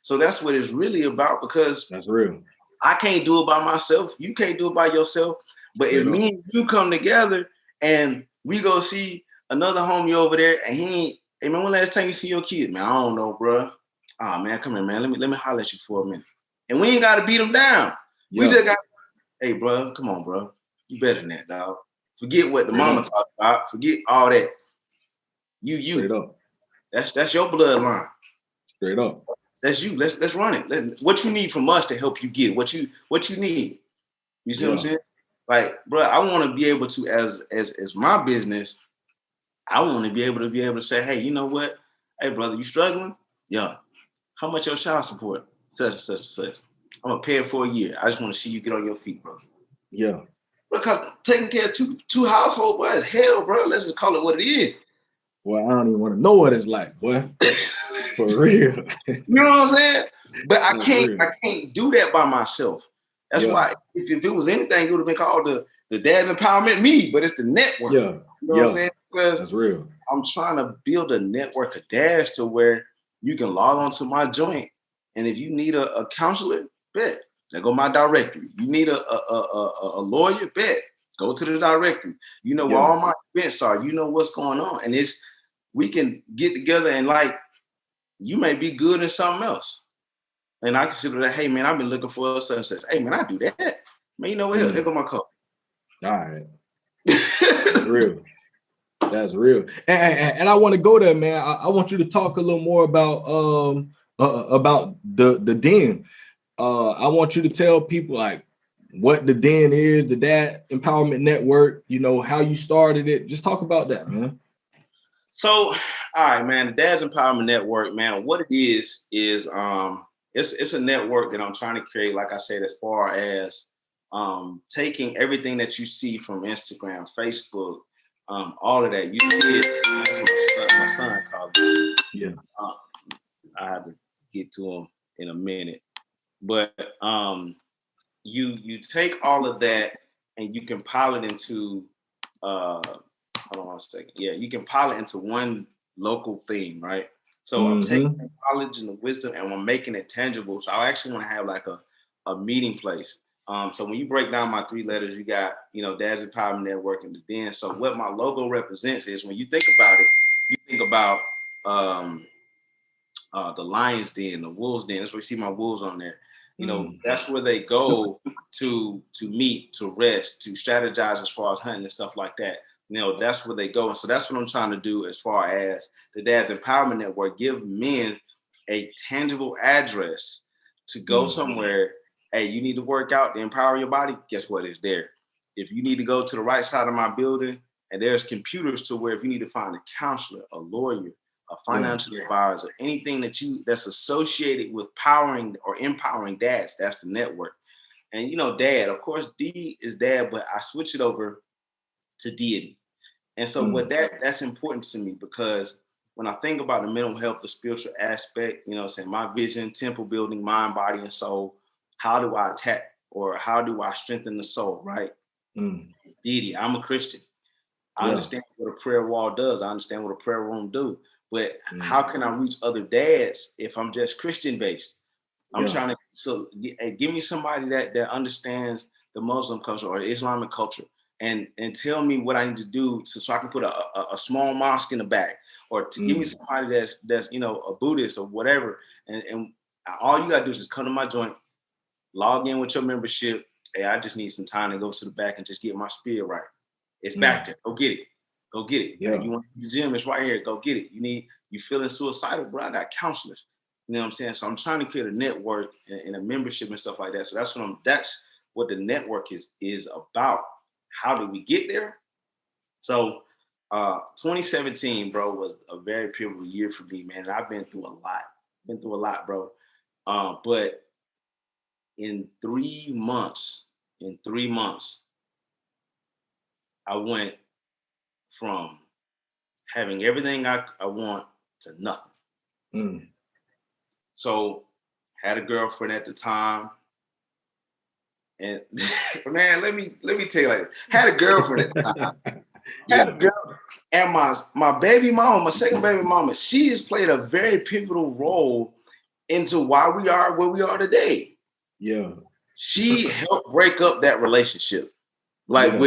So that's what it's really about, because that's real. I can't do it by myself. You can't do it by yourself. But if me and you come together and we go see another homie over there and he ain't, hey man, when last time you see your kid? Man, I don't know, bro. Oh man, come here, man. Let me holler at you for a minute. And we ain't gotta beat them down. We just got, hey bro, come on, bro. You better than that, dog. Forget what the mama talked about. Forget all that. You. That's your bloodline. Straight up. That's you. Let's run it. What you need from us to help you get what you need. You see what I'm saying? Like, bro, I want to be able to, as my business, I want to be able to say, hey, you know what? Hey, brother, you struggling? Yeah. How much your child support? Such and such and such. I'm gonna pay it for a year. I just want to see you get on your feet, bro. Yeah. Because taking care of two household boys, hell, bro. Let's just call it what it is. Well, I don't even want to know what it's like, boy. For real. You know what I'm saying? But I can't do that by myself. That's why if it was anything, it would have been called the Dad's Empowerment Me, but it's the network. Yeah. You know what I'm saying? Because that's real. I'm trying to build a network of dads to where you can log on to my joint. And if you need a counselor, bet. There go my directory. You need a lawyer, bet. Go to the directory. You know where all my events are. You know what's going on. And we can get together and like, you may be good in something else. And I consider that, hey man, I've been looking for such and such. Hey man, I do that. Man, you know what? Here go my cup. All right. That's real. That's real. And I want to go there, man. I want you to talk a little more about the den. I want you to tell people like what the den is, the Dad Empowerment Network, you know, how you started it. Just talk about that, man. So, all right, man, the Dad's Empowerment Network, man, what it is it's a network that I'm trying to create, like I said, as far as taking everything that you see from Instagram, Facebook, all of that. You see it. My son called me. Yeah. I have to get to him in a minute. But you take all of that and you compile it into hold on a second. Yeah, you compile it into one local theme, right? So I'm taking the knowledge and the wisdom and I'm making it tangible. So I actually want to have like a meeting place. So when you break down my 3 letters, you got, you know, Dad's Empowerment Network and the Den. So what my logo represents is when you think about it, you think about the Lion's Den, the Wolves Den. That's where you see my wolves on there. You know, that's where they go to meet, to rest, to strategize as far as hunting and stuff like that. You know, that's where they go. And so that's what I'm trying to do as far as the Dad's Empowerment Network, give men a tangible address to go somewhere. Hey, you need to work out to empower your body. Guess what? It's there. If you need to go to the right side of my building and there's computers to where if you need to find a counselor, a lawyer, a financial advisor, anything that's associated with powering or empowering dads, that's the network. And you know, dad, of course, D is dad, but I switch it over to deity. And so what that's important to me, because when I think about the mental health, the spiritual aspect, you know, saying my vision, temple building, mind, body, and soul, how do I attack or how do I strengthen the soul, right? Deity, I'm a Christian. I understand what a prayer wall does. I understand what a prayer room do. But how can I reach other dads if I'm just Christian based? I'm trying to give me somebody that understands the Muslim culture or Islamic culture and tell me what I need to do so I can put a small mosque in the back, or to give me somebody that's a Buddhist or whatever. And all you gotta do is just come to my joint, log in with your membership. Hey, I just need some time to go to the back and just get my spirit right. It's back there. Go get it. Go get it. Yeah. You want the gym? It's right here. Go get it. You feeling suicidal, bro? I got counselors. You know what I'm saying? So I'm trying to create a network and a membership and stuff like that. So that's what the network is about. How did we get there? So 2017, bro, was a very pivotal year for me, man. And I've been through a lot. Bro. But in 3 months, I went from having everything I want to nothing. So had a girlfriend at the time. And man, let me tell you, like, had a girlfriend at the time. Had a girl, and my baby mama, my second baby mama, she has played a very pivotal role into why we are where we are today. Yeah. She helped break up that relationship. Like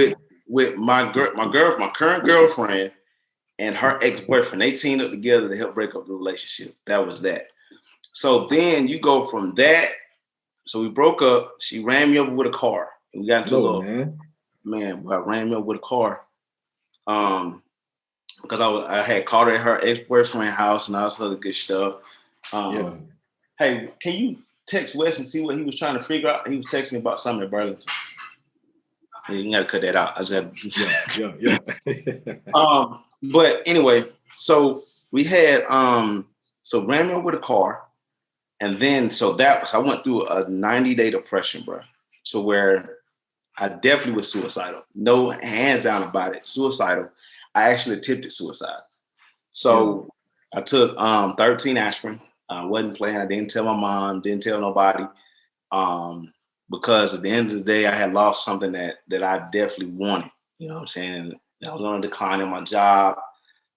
with my current girlfriend and her ex-boyfriend, they teamed up together to help break up the relationship. That was that. So then you go from that. So we broke up. She ran me over with a car. We got into a little I ran me over with a car. Because I had caught her at her ex-boyfriend's house and all this other good stuff. Hey, can you text Wes and see what he was trying to figure out? He was texting me about something at Burlington. Yeah, you gotta cut that out. I just but anyway, so we had so ran me over with a car, and then I went through a 90-day depression, bro. So where I definitely was suicidal. No hands down about it. Suicidal. I actually attempted suicide. So I took 13 aspirin. I wasn't playing. I didn't tell my mom, didn't tell nobody. Because at the end of the day, I had lost something that I definitely wanted. You know what I'm saying? I was on a decline in my job.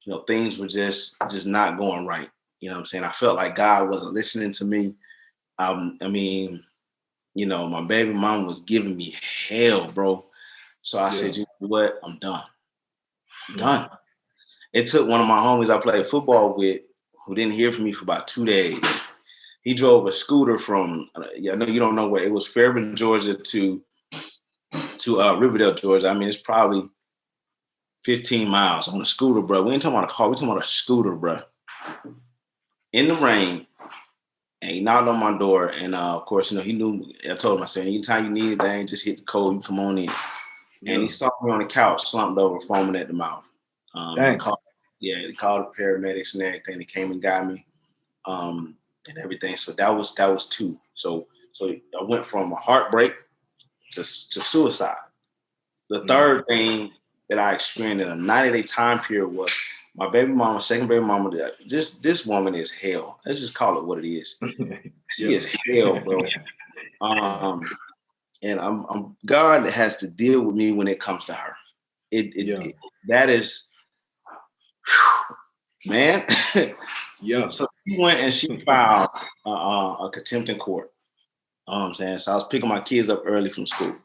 You know, things were just not going right. You know what I'm saying? I felt like God wasn't listening to me. I mean, you know, my baby mom was giving me hell, bro. So I said, you know what? I'm done. Done. It took one of my homies I played football with, who didn't hear from me for about 2 days. He drove a scooter from, I know you don't know where, it was Fairburn, Georgia to Riverdale, Georgia. I mean, it's probably 15 miles on a scooter, bro. We ain't talking about a car, we talking about a scooter, bro. In the rain, and he knocked on my door, and of course, you know, he knew. I told him, I said, anytime you need anything, just hit the code, you come on in. And he saw me on the couch, slumped over, foaming at the mouth. He called the paramedics and everything. They came and got me, and everything. So that was 2. So I went from a heartbreak to suicide. The third thing that I experienced in a 90-day time period was my baby mama, second baby mama. This woman is hell. Let's just call it what it is. She is hell, bro. And I'm God has to deal with me when it comes to her. That is, whew, man. So she went and she filed a contempt in court. You know what I'm saying? So I was picking my kids up early from school.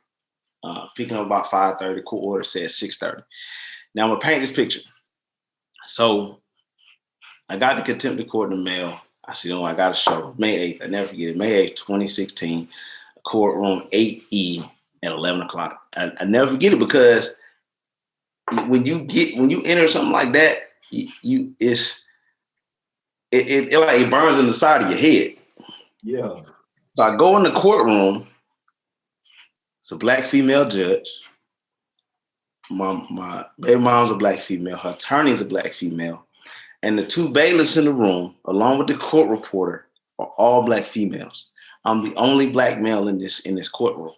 Picking up about 5:30. Court order said 6:30. Now I'm gonna paint this picture. So I got the contempt of court in the mail. I said, I got a show. May 8th. I never forget it. May 8th, 2016. Courtroom 8E at 11 o'clock. I never forget it, because when you enter something like that, it burns in the side of your head. Yeah. So I go in the courtroom. It's a black female judge. My baby mom's a black female. Her attorney's a black female. And the 2 bailiffs in the room, along with the court reporter, are all black females. I'm the only black male in this courtroom.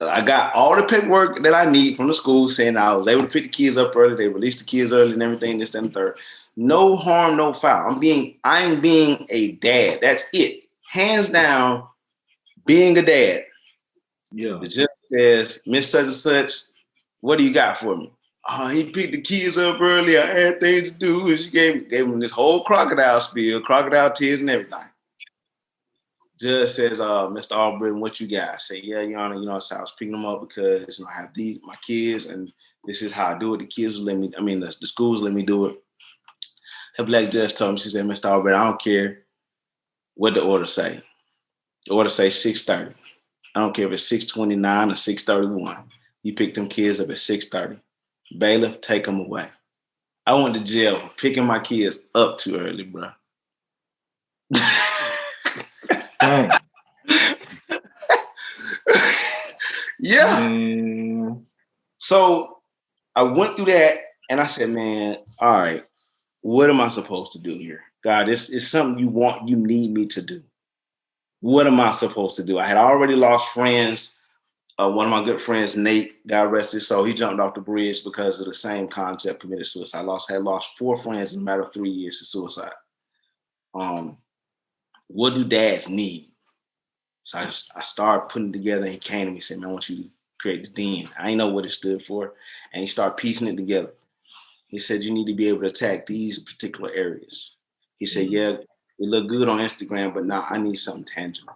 I got all the paperwork that I need from the school saying I was able to pick the kids up early. They released the kids early and everything, this, that, and the third. No harm, no foul. I'm being a dad. That's it. Hands down, being a dad. Yeah. The judge says, Miss Such and Such, what do you got for me? He picked the kids up early. I had things to do. And she gave him this whole crocodile spiel, crocodile tears and everything. Judge says, Mr. Albritton, what you got? I say, yeah, Your Honor, so I was picking them up because I have my kids, and this is how I do it. The kids let me, the schools let me do it. The black judge told me, she said, Mr. Albritton, I don't care what the order say. The order say 6:30. I don't care if it's 6:29 or 6:31. You pick them kids up at 6:30. Bailiff, take them away. I went to jail for picking my kids up too early, bro. Yeah. So I went through that and I said, man, all right, what am I supposed to do here? God, this is something you need me to do. What am I supposed to do? I had already lost friends. One of my good friends, Nate, got arrested. So he jumped off the bridge because of the same concept, committed suicide. Had lost 4 friends in a matter of 3 years to suicide. What do dads need? So I started putting it together, and he came to me and said, man, I want you to create the DEAN. I didn't know what it stood for. And he started piecing it together. He said, you need to be able to attack these particular areas. He said, yeah, it looked good on Instagram, but now I need something tangible.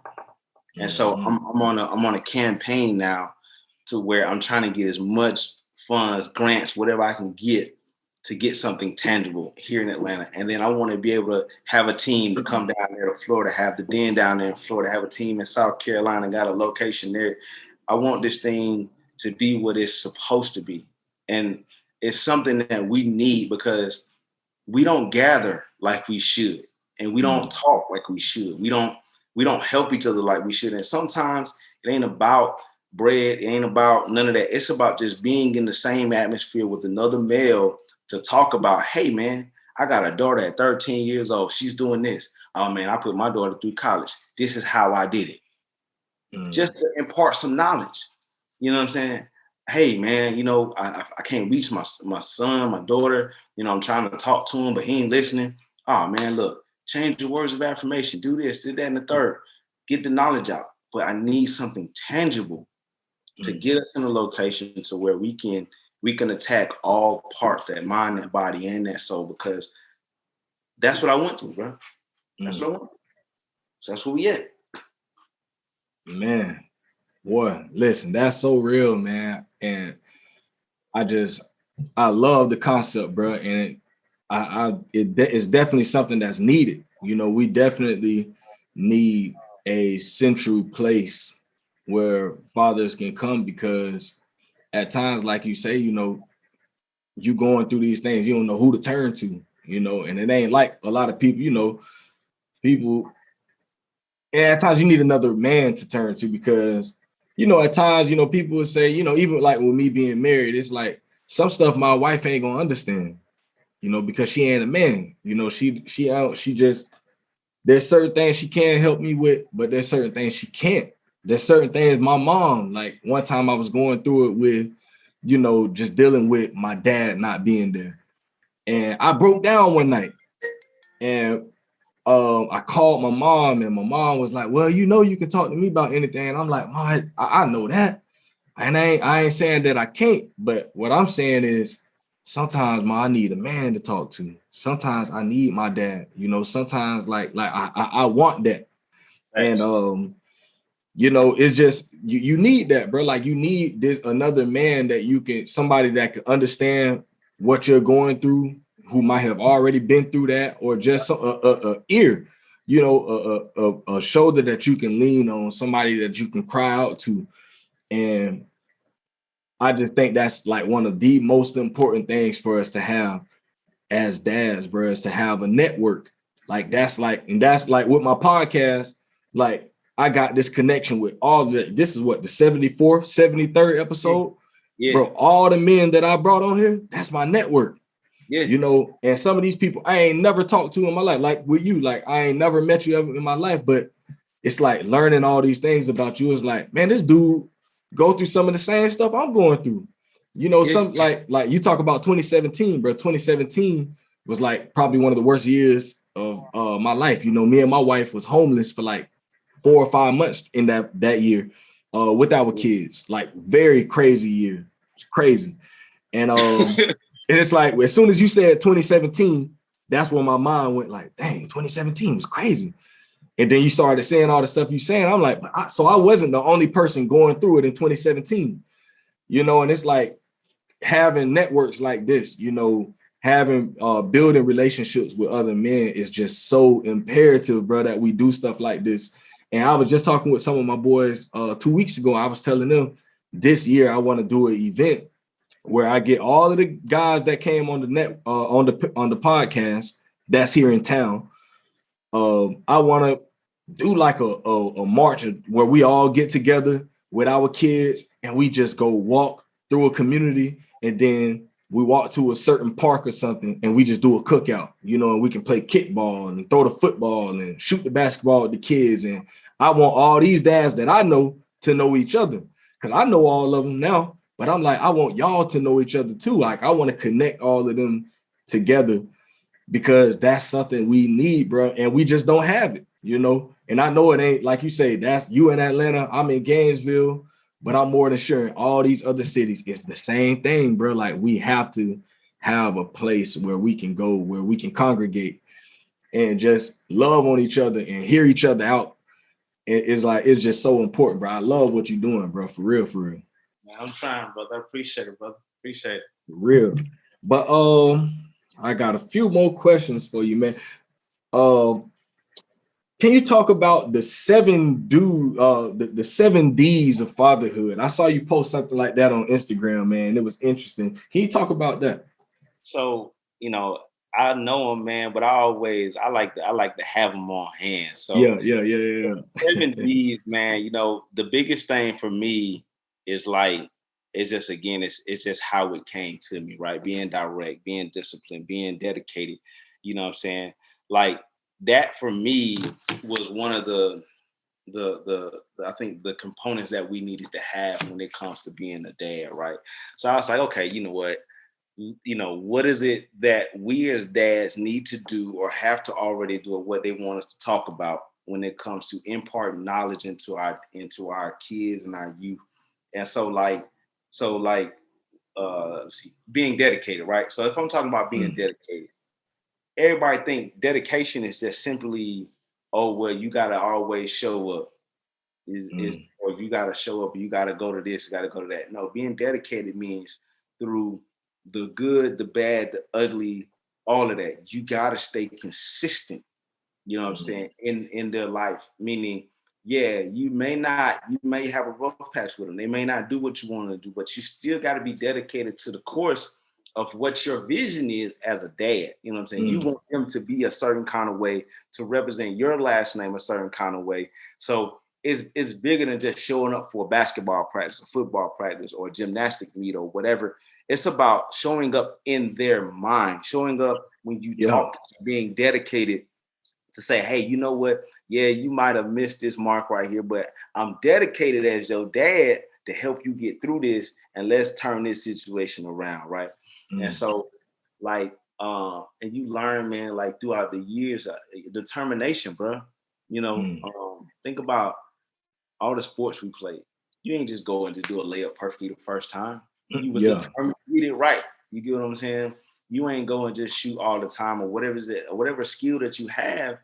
And so I'm on a campaign now to where I'm trying to get as much funds, grants, whatever I can get to get something tangible here in Atlanta. And then I want to be able to have a team to come down there to Florida, have the DEAN down there in Florida, have a team in South Carolina, got a location there. I want this thing to be what it's supposed to be. And it's something that we need because we don't gather like we should. And we don't talk like we should. We don't help each other like we should. And sometimes it ain't about bread. It ain't about none of that. It's about just being in the same atmosphere with another male to talk about, hey, man, I got a daughter at 13 years old. She's doing this. Oh, man, I put my daughter through college. This is how I did it. Just to impart some knowledge. You know what I'm saying? Hey, man, I can't reach my son, my daughter. I'm trying to talk to him, but he ain't listening. Oh, man, look, change your words of affirmation. Do this, do that, and the third. Get the knowledge out. But I need something tangible to get us in a location to where we can attack all parts, that mind, that body, and that soul, because that's what I went through, bro. That's what I want. So that's where we at. Man, boy, listen, that's so real, man. And I love the concept, bro. And it's definitely something that's needed. We definitely need a central place where fathers can come, because at times, like you say, you going through these things, you don't know who to turn to, and it ain't like a lot of people, and at times you need another man to turn to, because, at times, people would say, even like with me being married, it's like some stuff my wife ain't gonna understand, because she ain't a man, she just, there's certain things she can help me with, but there's certain things she can't. There's certain things my mom, like one time I was going through it with, just dealing with my dad not being there. And I broke down one night, and I called my mom, and my mom was like, well, you can talk to me about anything. And I'm like, Mom, I know that. And I ain't saying that I can't, but what I'm saying is sometimes, I need a man to talk to. Sometimes I need my dad, sometimes like I want that. Thanks. And it's just you need that, bro. Like you need this another man that somebody that can understand what you're going through, who might have already been through that, or just a ear, a shoulder that you can lean on, somebody that you can cry out to. And I just think that's like one of the most important things for us to have as dads, bro, is to have a network. That's like with my podcast, like I got this connection with all the, this is what, the 74th, 73rd episode. Yeah. Bro, all the men that I brought on here, that's my network. Yeah. And some of these people I ain't never talked to in my life, like with you, like I ain't never met you ever in my life, but it's like learning all these things about you is like, man, this dude go through some of the same stuff I'm going through. Some like you talk about 2017, bro. 2017 was like probably one of the worst years of my life. Me and my wife was homeless for like 4 or 5 months in that year with our kids. Like very crazy year. It's crazy. And and it's like as soon as you said 2017, that's when my mind went like, dang, 2017 was crazy. And then you started saying all the stuff you saying. I'm like, so I wasn't the only person going through it in 2017, you know, and it's like having networks like this, you know, having building relationships with other men is just so imperative, bro, that we do stuff like this. And I was just talking with some of my boys 2 weeks ago. I was telling them this year I want to do an event where I get all of the guys that came on the net on the podcast that's here in town. I want to do like a march where we all get together with our kids and we just go walk through a community, and then we walk to a certain park or something and we just do a cookout, you know, and we can play kickball and throw the football and shoot the basketball with the kids. And I want all these dads that I know to know each other, because I know all of them now, but I'm like, I want y'all to know each other too. Like, I want to connect all of them together, because that's something we need, bro. And we just don't have it, you know? And I know it ain't like you say, that's you in Atlanta, I'm in Gainesville, but I'm more than sure in all these other cities, it's the same thing, bro. Like, we have to have a place where we can go, where we can congregate and just love on each other and hear each other out. It's like, it's just so important, bro. I love what you're doing, bro. For real, for real. I'm trying, brother. I appreciate it, brother. Appreciate it. For real. But I got a few more questions for you, man. Can you talk about the the 7 Ds of fatherhood? I saw you post something like that on Instagram, man. It was interesting. Can you talk about that? So, you know, I know them, man, but I like to have them on hand. So Yeah. 7 Ds, man, you know, the biggest thing for me is like, it's just, again, it's just how it came to me, right? Being direct, being disciplined, being dedicated, you know what I'm saying? Like, that for me was one of the I think the components that we needed to have when it comes to being a dad, right? So I was like, okay, you know what? You know, what is it that we as dads need to do or have to already do, or what they want us to talk about when it comes to imparting knowledge into our kids and our youth? And being dedicated, right? So if I'm talking about being dedicated, everybody think dedication is just simply, oh well, you gotta always show up, is or you gotta show up, you gotta go to this, you gotta go to that. No, being dedicated means through the good, the bad, the ugly, all of that. You gotta stay consistent, you know what I'm saying, in their life. Meaning, yeah, you may have a rough patch with them. They may not do what you want to do, but you still got to be dedicated to the course of what your vision is as a dad. You know what I'm saying? You want them to be a certain kind of way, to represent your last name a certain kind of way. So it's bigger than just showing up for a basketball practice, a football practice, or a gymnastic meet or whatever. It's about showing up in their mind, showing up when you talk, being dedicated to say, hey, you know what? Yeah, you might have missed this mark right here, but I'm dedicated as your dad to help you get through this, and let's turn this situation around, right? And so, like, and you learn, man, like throughout the years, determination, bro. You know, think about all the sports we played. You ain't just going to do a layup perfectly the first time. You was determined to get it right. You get what I'm saying? You ain't going to just shoot all the time, or whatever skill that you have.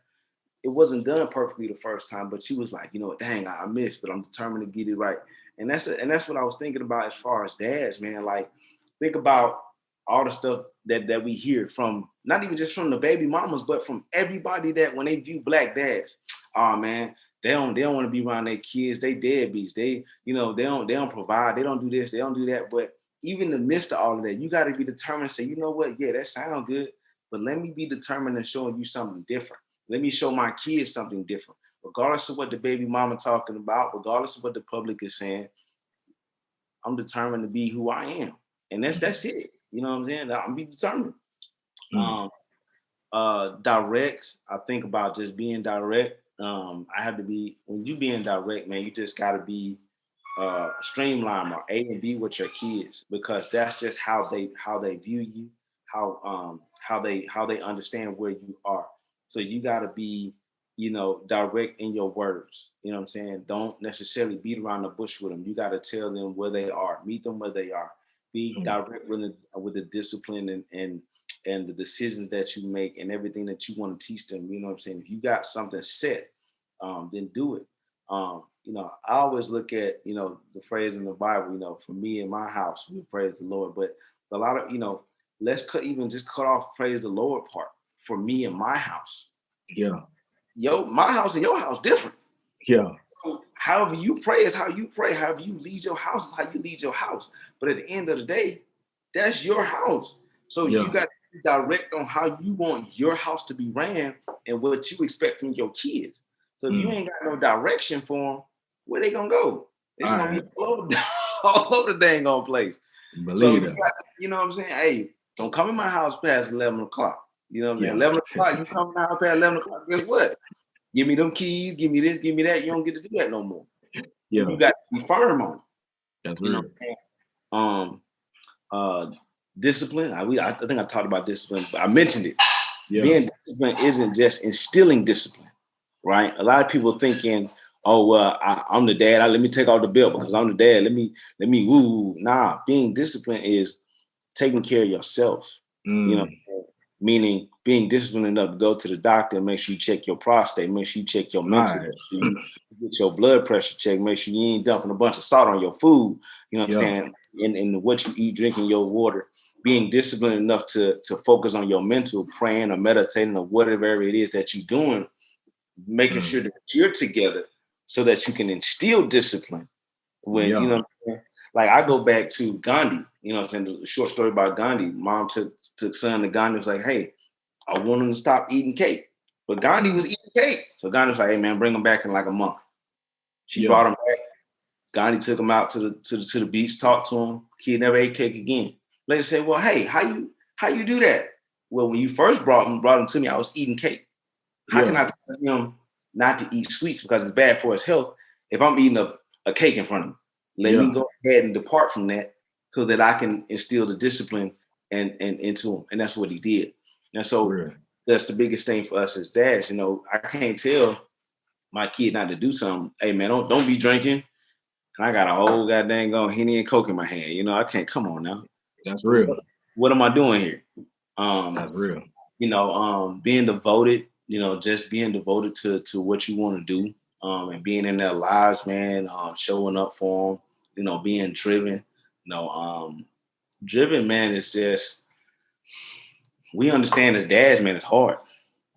It wasn't done perfectly the first time, but you was like, you know, dang, I missed, but I'm determined to get it right. And that's what I was thinking about as far as dads, man. Like, think about all the stuff that we hear from, not even just from the baby mamas, but from everybody that when they view black dads, oh man, they don't want to be around their kids. They deadbeats. They don't provide. They don't do this. They don't do that. But even in the midst of all of that, you got to be determined to say, you know what? Yeah, that sounds good, but let me be determined in showing you something different. Let me show my kids something different, regardless of what the baby mama talking about, regardless of what the public is saying. I'm determined to be who I am, and that's it. You know what I'm saying? I'm be determined. Direct. I think about just being direct. I have to be, when you being direct, man. You just got to be streamline or A and B with your kids, because that's just how they view you, how they understand where you are. So you got to be, you know, direct in your words. You know what I'm saying? Don't necessarily beat around the bush with them. You got to tell them where they are, meet them where they are. Be direct with the discipline and the decisions that you make and everything that you want to teach them. You know what I'm saying? If you got something set, then do it. I always look at, the phrase in the Bible, for me and my house, we praise the Lord. But a lot of, let's cut off praise the Lord part for me and my house. Yeah. My house and your house different. Yeah. So however you pray is how you pray. However you lead your house is how you lead your house. But at the end of the day, that's your house. So you got to be direct on how you want your house to be ran and what you expect from your kids. So if you ain't got no direction for them, where they gonna go? They're just gonna be all over the dang on place. Believe so it. you know what I'm saying? Hey, don't come in my house past 11 o'clock. You know what I'm saying? 11 o'clock, you come in my house past 11 o'clock, guess what? Give me them keys, give me this, give me that. You don't get to do that no more. Yeah. You got to be firm on it. That's real. Discipline. I think I talked about discipline, but I mentioned it. Yeah. Being disciplined isn't just instilling discipline, right? A lot of people thinking, oh, well, I'm the dad. Let me take off the belt because I'm the dad. Let me woo. Nah, being disciplined is taking care of yourself. Meaning being disciplined enough to go to the doctor and make sure you check your prostate, make sure you check your mental, make sure you get your blood pressure checked, make sure you ain't dumping a bunch of salt on your food, you know what I'm saying? And what you eat, drinking your water, being disciplined enough to focus on your mental, praying or meditating or whatever it is that you're doing, making sure that you're together so that you can instill discipline. When, you know what I'm saying? Like I go back to Gandhi, you know what I'm saying? The short story about Gandhi. Mom took son to Gandhi, was like, hey, I want him to stop eating cake. But Gandhi was eating cake. So Gandhi was like, hey man, bring him back in like a month. She brought him back. Gandhi took him out to the beach, talked to him. He never ate cake again. Later said, well, hey, how you do that? Well, when you first brought him to me, I was eating cake. How can I tell him not to eat sweets because it's bad for his health if I'm eating a cake in front of him? Let me go ahead and depart from that so that I can instill the discipline and into him. And that's what he did. And so that's the biggest thing for us as dads. I can't tell my kid not to do something. Hey man, don't be drinking. And I got a whole goddamn Henny and Coke in my hand. I can't, come on now. That's real. What am I doing here? That's real. Being devoted, just being devoted to what you want to do. And being in their lives, man, showing up for them, being driven, driven, man, is just, we understand as dads, man, it's hard.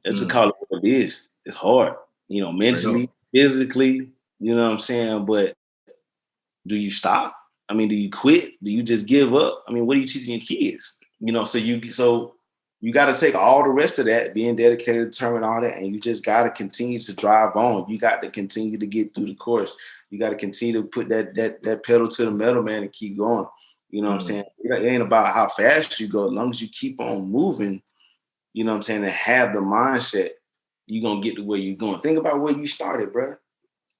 Let's just call it what it is. It's hard, mentally, physically, you know what I'm saying? But do you stop? I mean, do you quit? Do you just give up? I mean, what are you teaching your kids? So you got to take all the rest of that, being dedicated, determined, all that, and you just got to continue to drive on. You got to continue to get through the course. You got to continue to put that pedal to the metal, man, and keep going. You know what I'm saying? It ain't about how fast you go. As long as you keep on moving, you know what I'm saying, and have the mindset, you're going to get to where you're going. Think about where you started, bro.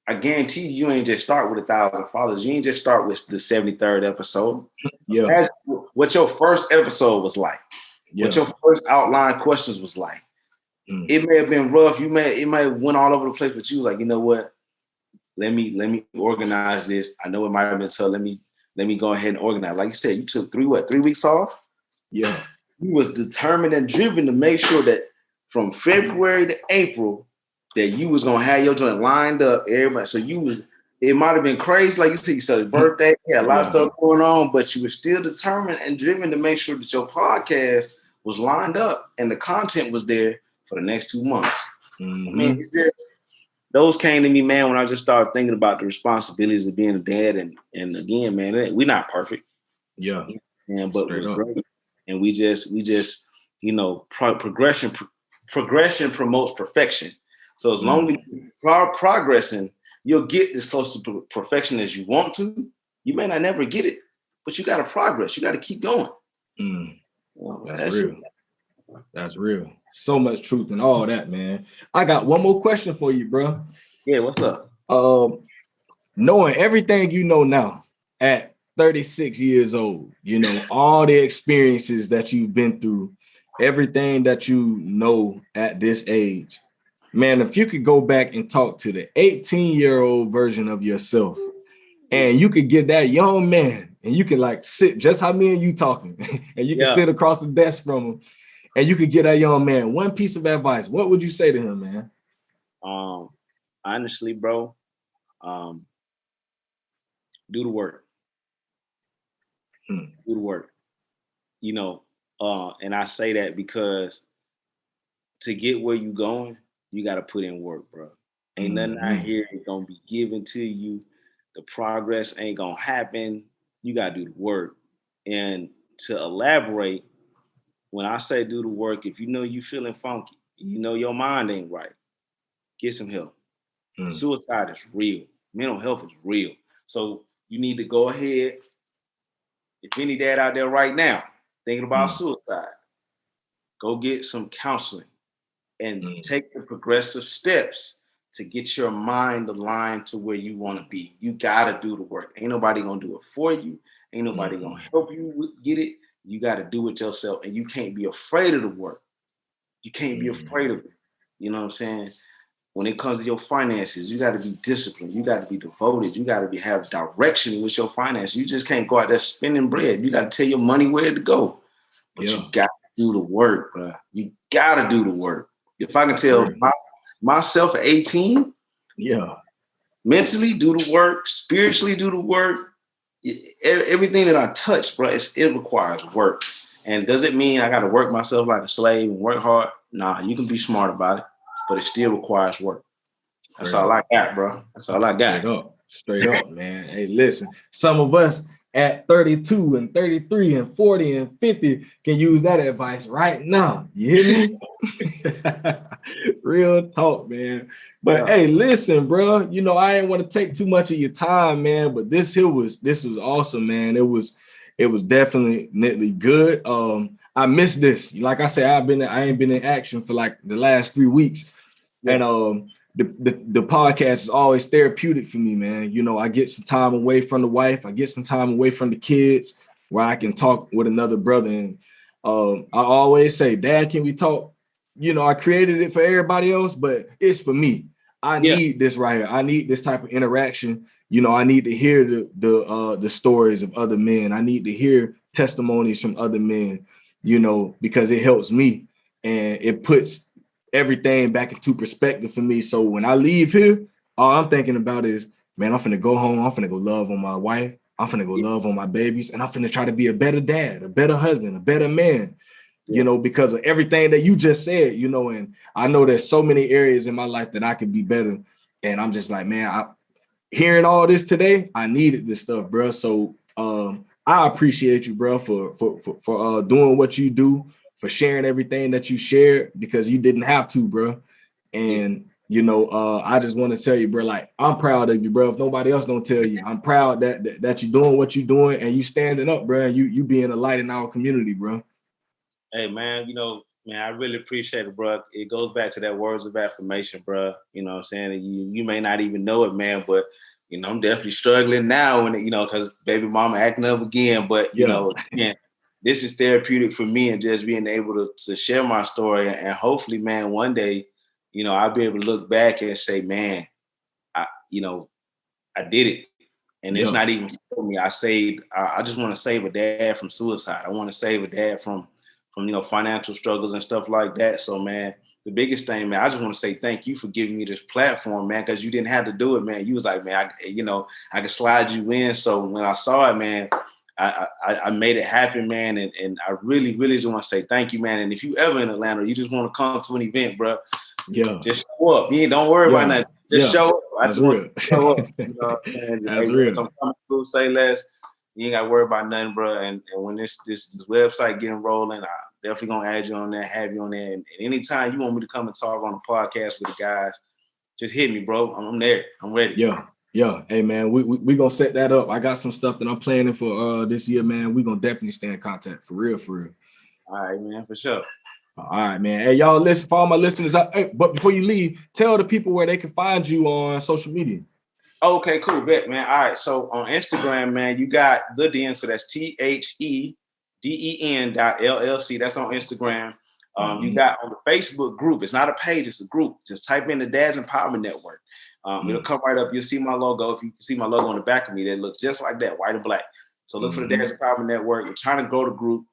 I guarantee you ain't just start with 1,000 followers. You ain't just start with the 73rd episode. That's what your first episode was like. What your first outline questions was like. It may have been rough. It might have went all over the place, but you like, you know what? Let me organize this. I know it might have been tough. Let me go ahead and organize. Like you said, you took 3 weeks off? Yeah. You was determined and driven to make sure that from February to April that you was gonna have your joint lined up, everybody. So it might have been crazy, like you said, you started birthday, a lot of stuff going on, but you were still determined and driven to make sure that your podcast was lined up and the content was there for the next 2 months. I mean, those came to me, man, when I just started thinking about the responsibilities of being a dad. And again, man, we're not perfect. Yeah. But we're great. And we just, progression promotes perfection. So as long as you are progressing, you'll get as close to perfection as you want to. You may not never get it, but you got to progress. You got to keep going. That's real. That's real. So much truth in all that, man. I got one more question for you, bro. Yeah, what's up? Knowing everything you know now at 36 years old, all the experiences that you've been through, everything that you know at this age, man, if you could go back and talk to the 18-year-old version of yourself, and you could get that young man, and you could like sit just how me and you talking, and you can sit across the desk from him, and you could get that young man one piece of advice, what would you say to him, man? honestly, bro, do the work. Hmm. Do the work. You know, and I say that because to get where you going, you got to put in work, bro. Ain't nothing out Mm-hmm. here gonna be given to you. The progress ain't gonna happen. You gotta do the work. And to elaborate, when I say do the work, if you know you feeling funky, you know your mind ain't right, get some help. Mm. Suicide is real. Mental health is real. So you need to go ahead. If any dad out there right now thinking about Mm. suicide, go get some counseling and Mm. take the progressive steps to get your mind aligned to where you want to be. You gotta do the work. Ain't nobody gonna do it for you. Ain't nobody gonna Mm. help you get it. You gotta do it yourself, and you can't be afraid of the work. You can't be Mm. afraid of it. You know what I'm saying? When it comes to your finances, you got to be disciplined. You got to be devoted. You got to have direction with your finances. You just can't go out there spending bread. You got to tell your money where to go. But you Yeah, got to do the work, bro. You got to do the work. If I can for tell real. myself at 18, Yeah. mentally do the work, spiritually do the work. Everything that I touch, bro, it requires work. And does it mean I got to work myself like a slave and work hard? Nah, you can be smart about it, but it still requires work. That's Straight all I up. got, bro. That's all I got. Straight up. Straight up, man. Hey, listen, some of us at 32 and 33 and 40 and 50 can use that advice right now. You hear me? Real talk, man. But Yeah. hey, listen, bro. You know, I ain't want to take too much of your time, man. But this was awesome, man. It was definitely good. I missed this. Like I said, I ain't been in action for like the last 3 weeks. Yeah. And the podcast is always therapeutic for me, man. You know, I get some time away from the wife, I get some time away from the kids where I can talk with another brother. And I always say, Dad, can we talk? You know, I created it for everybody else, but it's for me. I Yeah. need this right here. I need this type of interaction. You know, I need to hear the stories of other men. I need to hear testimonies from other men, you know, because it helps me and it puts everything back into perspective for me. So when I leave here, all I'm thinking about is, man, I'm finna go home. I'm finna go love on my wife. I'm finna go Yeah. love on my babies. And I'm finna try to be a better dad, a better husband, a better man, you Yeah. know, because of everything that you just said, you know. And I know there's so many areas in my life that I could be better. And I'm just like, man, hearing all this today, I needed this stuff, bro. So I appreciate you, bro, for doing what you do, for sharing everything that you shared, because you didn't have to, bro. Yeah. And you know, I just want to tell you, bro, like I'm proud of you, bro. If nobody else don't tell you, I'm proud that you're doing what you're doing and you standing up, bro. And you being a light in our community, bro. Hey, man, man, I really appreciate it, bro. It goes back to that words of affirmation, bro. You know what I'm saying? You may not even know it, man, but I'm definitely struggling now and because baby mama acting up again. But Yeah, again, this is therapeutic for me and just being able to share my story. And hopefully, man, one day, I'll be able to look back and say, man, I, I did it. And it's yeah, not even for me. I just want to save a dad from suicide. I want to save a dad from financial struggles and stuff like that. So, man, the biggest thing, man, I just want to say thank you for giving me this platform, man, because you didn't have to do it, man. You was like, man, I could slide you in. So when I saw it, man, I made it happen, man. And I really, really just want to say thank you, man. And if you ever in Atlanta, you just want to come to an event, bro, yeah, just show up. Don't worry about yeah, nothing. Just yeah. show up. I That's just want real. you to show up. You know what I'm saying? That's Hey, real. I'm coming through, say less. You ain't got to worry about nothing, bro. And when this website getting rolling, I definitely gonna add you on there, have you on there. And anytime you want me to come and talk on the podcast with the guys, just hit me, bro. I'm there. I'm ready. Yeah, yeah. Hey man, we gonna set that up. I got some stuff that I'm planning for this year, man. We gonna definitely stay in contact for real, for real. All right, man, for sure. All right, man. Hey, y'all listen for all my listeners. Hey, but before you leave, tell the people where they can find you on social media. Okay, cool, bet, man. All right, so on Instagram, man, you got the Den, so that's THEDEN.LLC. That's on Instagram. You got on the Facebook group. It's not a page, it's a group. Just type in the Dad's Empowerment Network. It'll come right up. You'll see my logo. If you see my logo on the back of me, that looks just like that, white and black. So look for the Dad's Empowerment Network. We're trying to grow the group.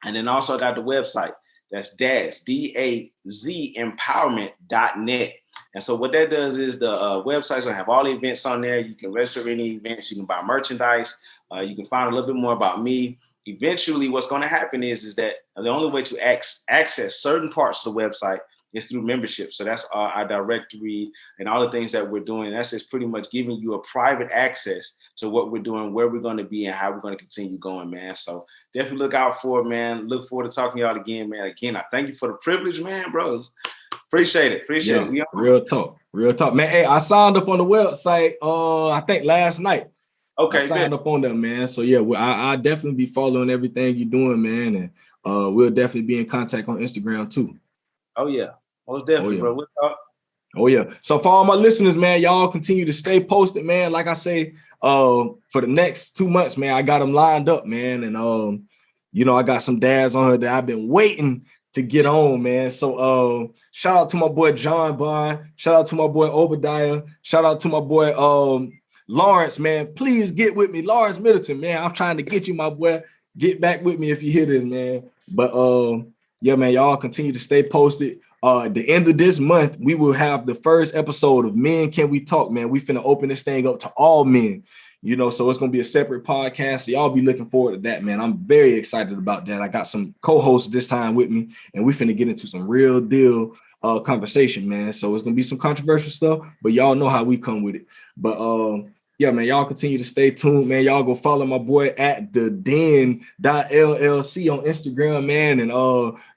And then also I got the website. That's Dad's, DAZ Empowerment.net. And so what that does is the website's gonna have all the events on there. You can register any events. You can buy merchandise. You can find a little bit more about me. Eventually, what's going to happen is that the only way to access certain parts of the website is through membership. So that's our directory and all the things that we're doing. That's just pretty much giving you a private access to what we're doing, where we're going to be, and how we're going to continue going, man. So definitely look out for it, man. Look forward to talking to y'all again, man. Again, I thank you for the privilege, man, bro. Appreciate it. It. Real talk, man. Hey, I signed up on the website. I think last night. Okay, I signed up on them, man. So yeah, I definitely be following everything you're doing, man, and we'll definitely be in contact on Instagram too. Oh yeah, most definitely, bro. Oh yeah. So for all my listeners, man, y'all continue to stay posted, man. Like I say, for the next 2 months, man, I got them lined up, man, and I got some dads on here that I've been waiting to get on, man. So shout out to my boy John Bond. Shout out to my boy Obadiah. Shout out to my boy Lawrence, man. Please get with me. Lawrence Middleton, man. I'm trying to get you, my boy. Get back with me if you hear this, man. But yeah, man, y'all continue to stay posted. At the end of this month, we will have the first episode of Men Can We Talk, man. We finna open this thing up to all men, so it's gonna be a separate podcast. So y'all be looking forward to that, man. I'm very excited about that. I got some co-hosts this time with me, and we finna get into some real deal conversation, man. So it's gonna be some controversial stuff, but y'all know how we come with it. But yeah, man, y'all continue to stay tuned, man. Y'all go follow my boy at the den.llc on Instagram, man, and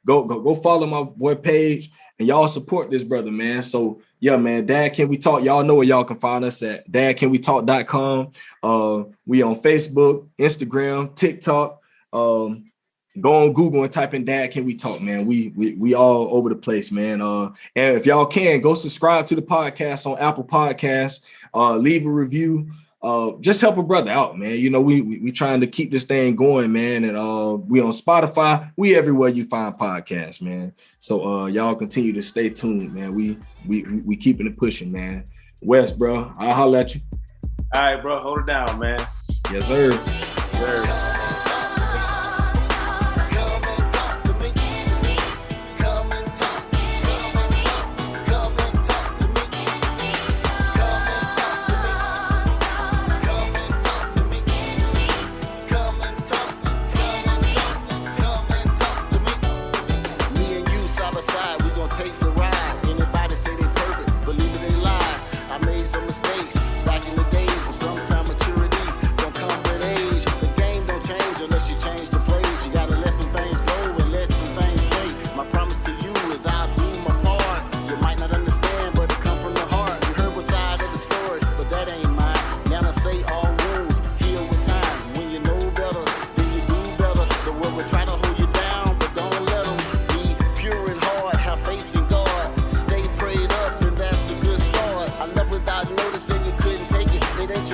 go follow my boy page, and y'all support this brother, man. So yeah, man, Dad Can We Talk? Y'all know where y'all can find us at dadcanwetalk.com. We on Facebook, Instagram, TikTok. Go on Google and type in Dad Can We Talk, man. We all over the place, man. And if y'all can, go subscribe to the podcast on Apple Podcasts. Leave a review. Just help a brother out, man. We trying to keep this thing going, man. And we on Spotify. We everywhere you find podcasts, man. So y'all continue to stay tuned, man. We keeping it pushing, man. Wes, bro, I'll holler at you. All right, bro. Hold it down, man. Yes, sir. Yes, sir.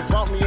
Fault me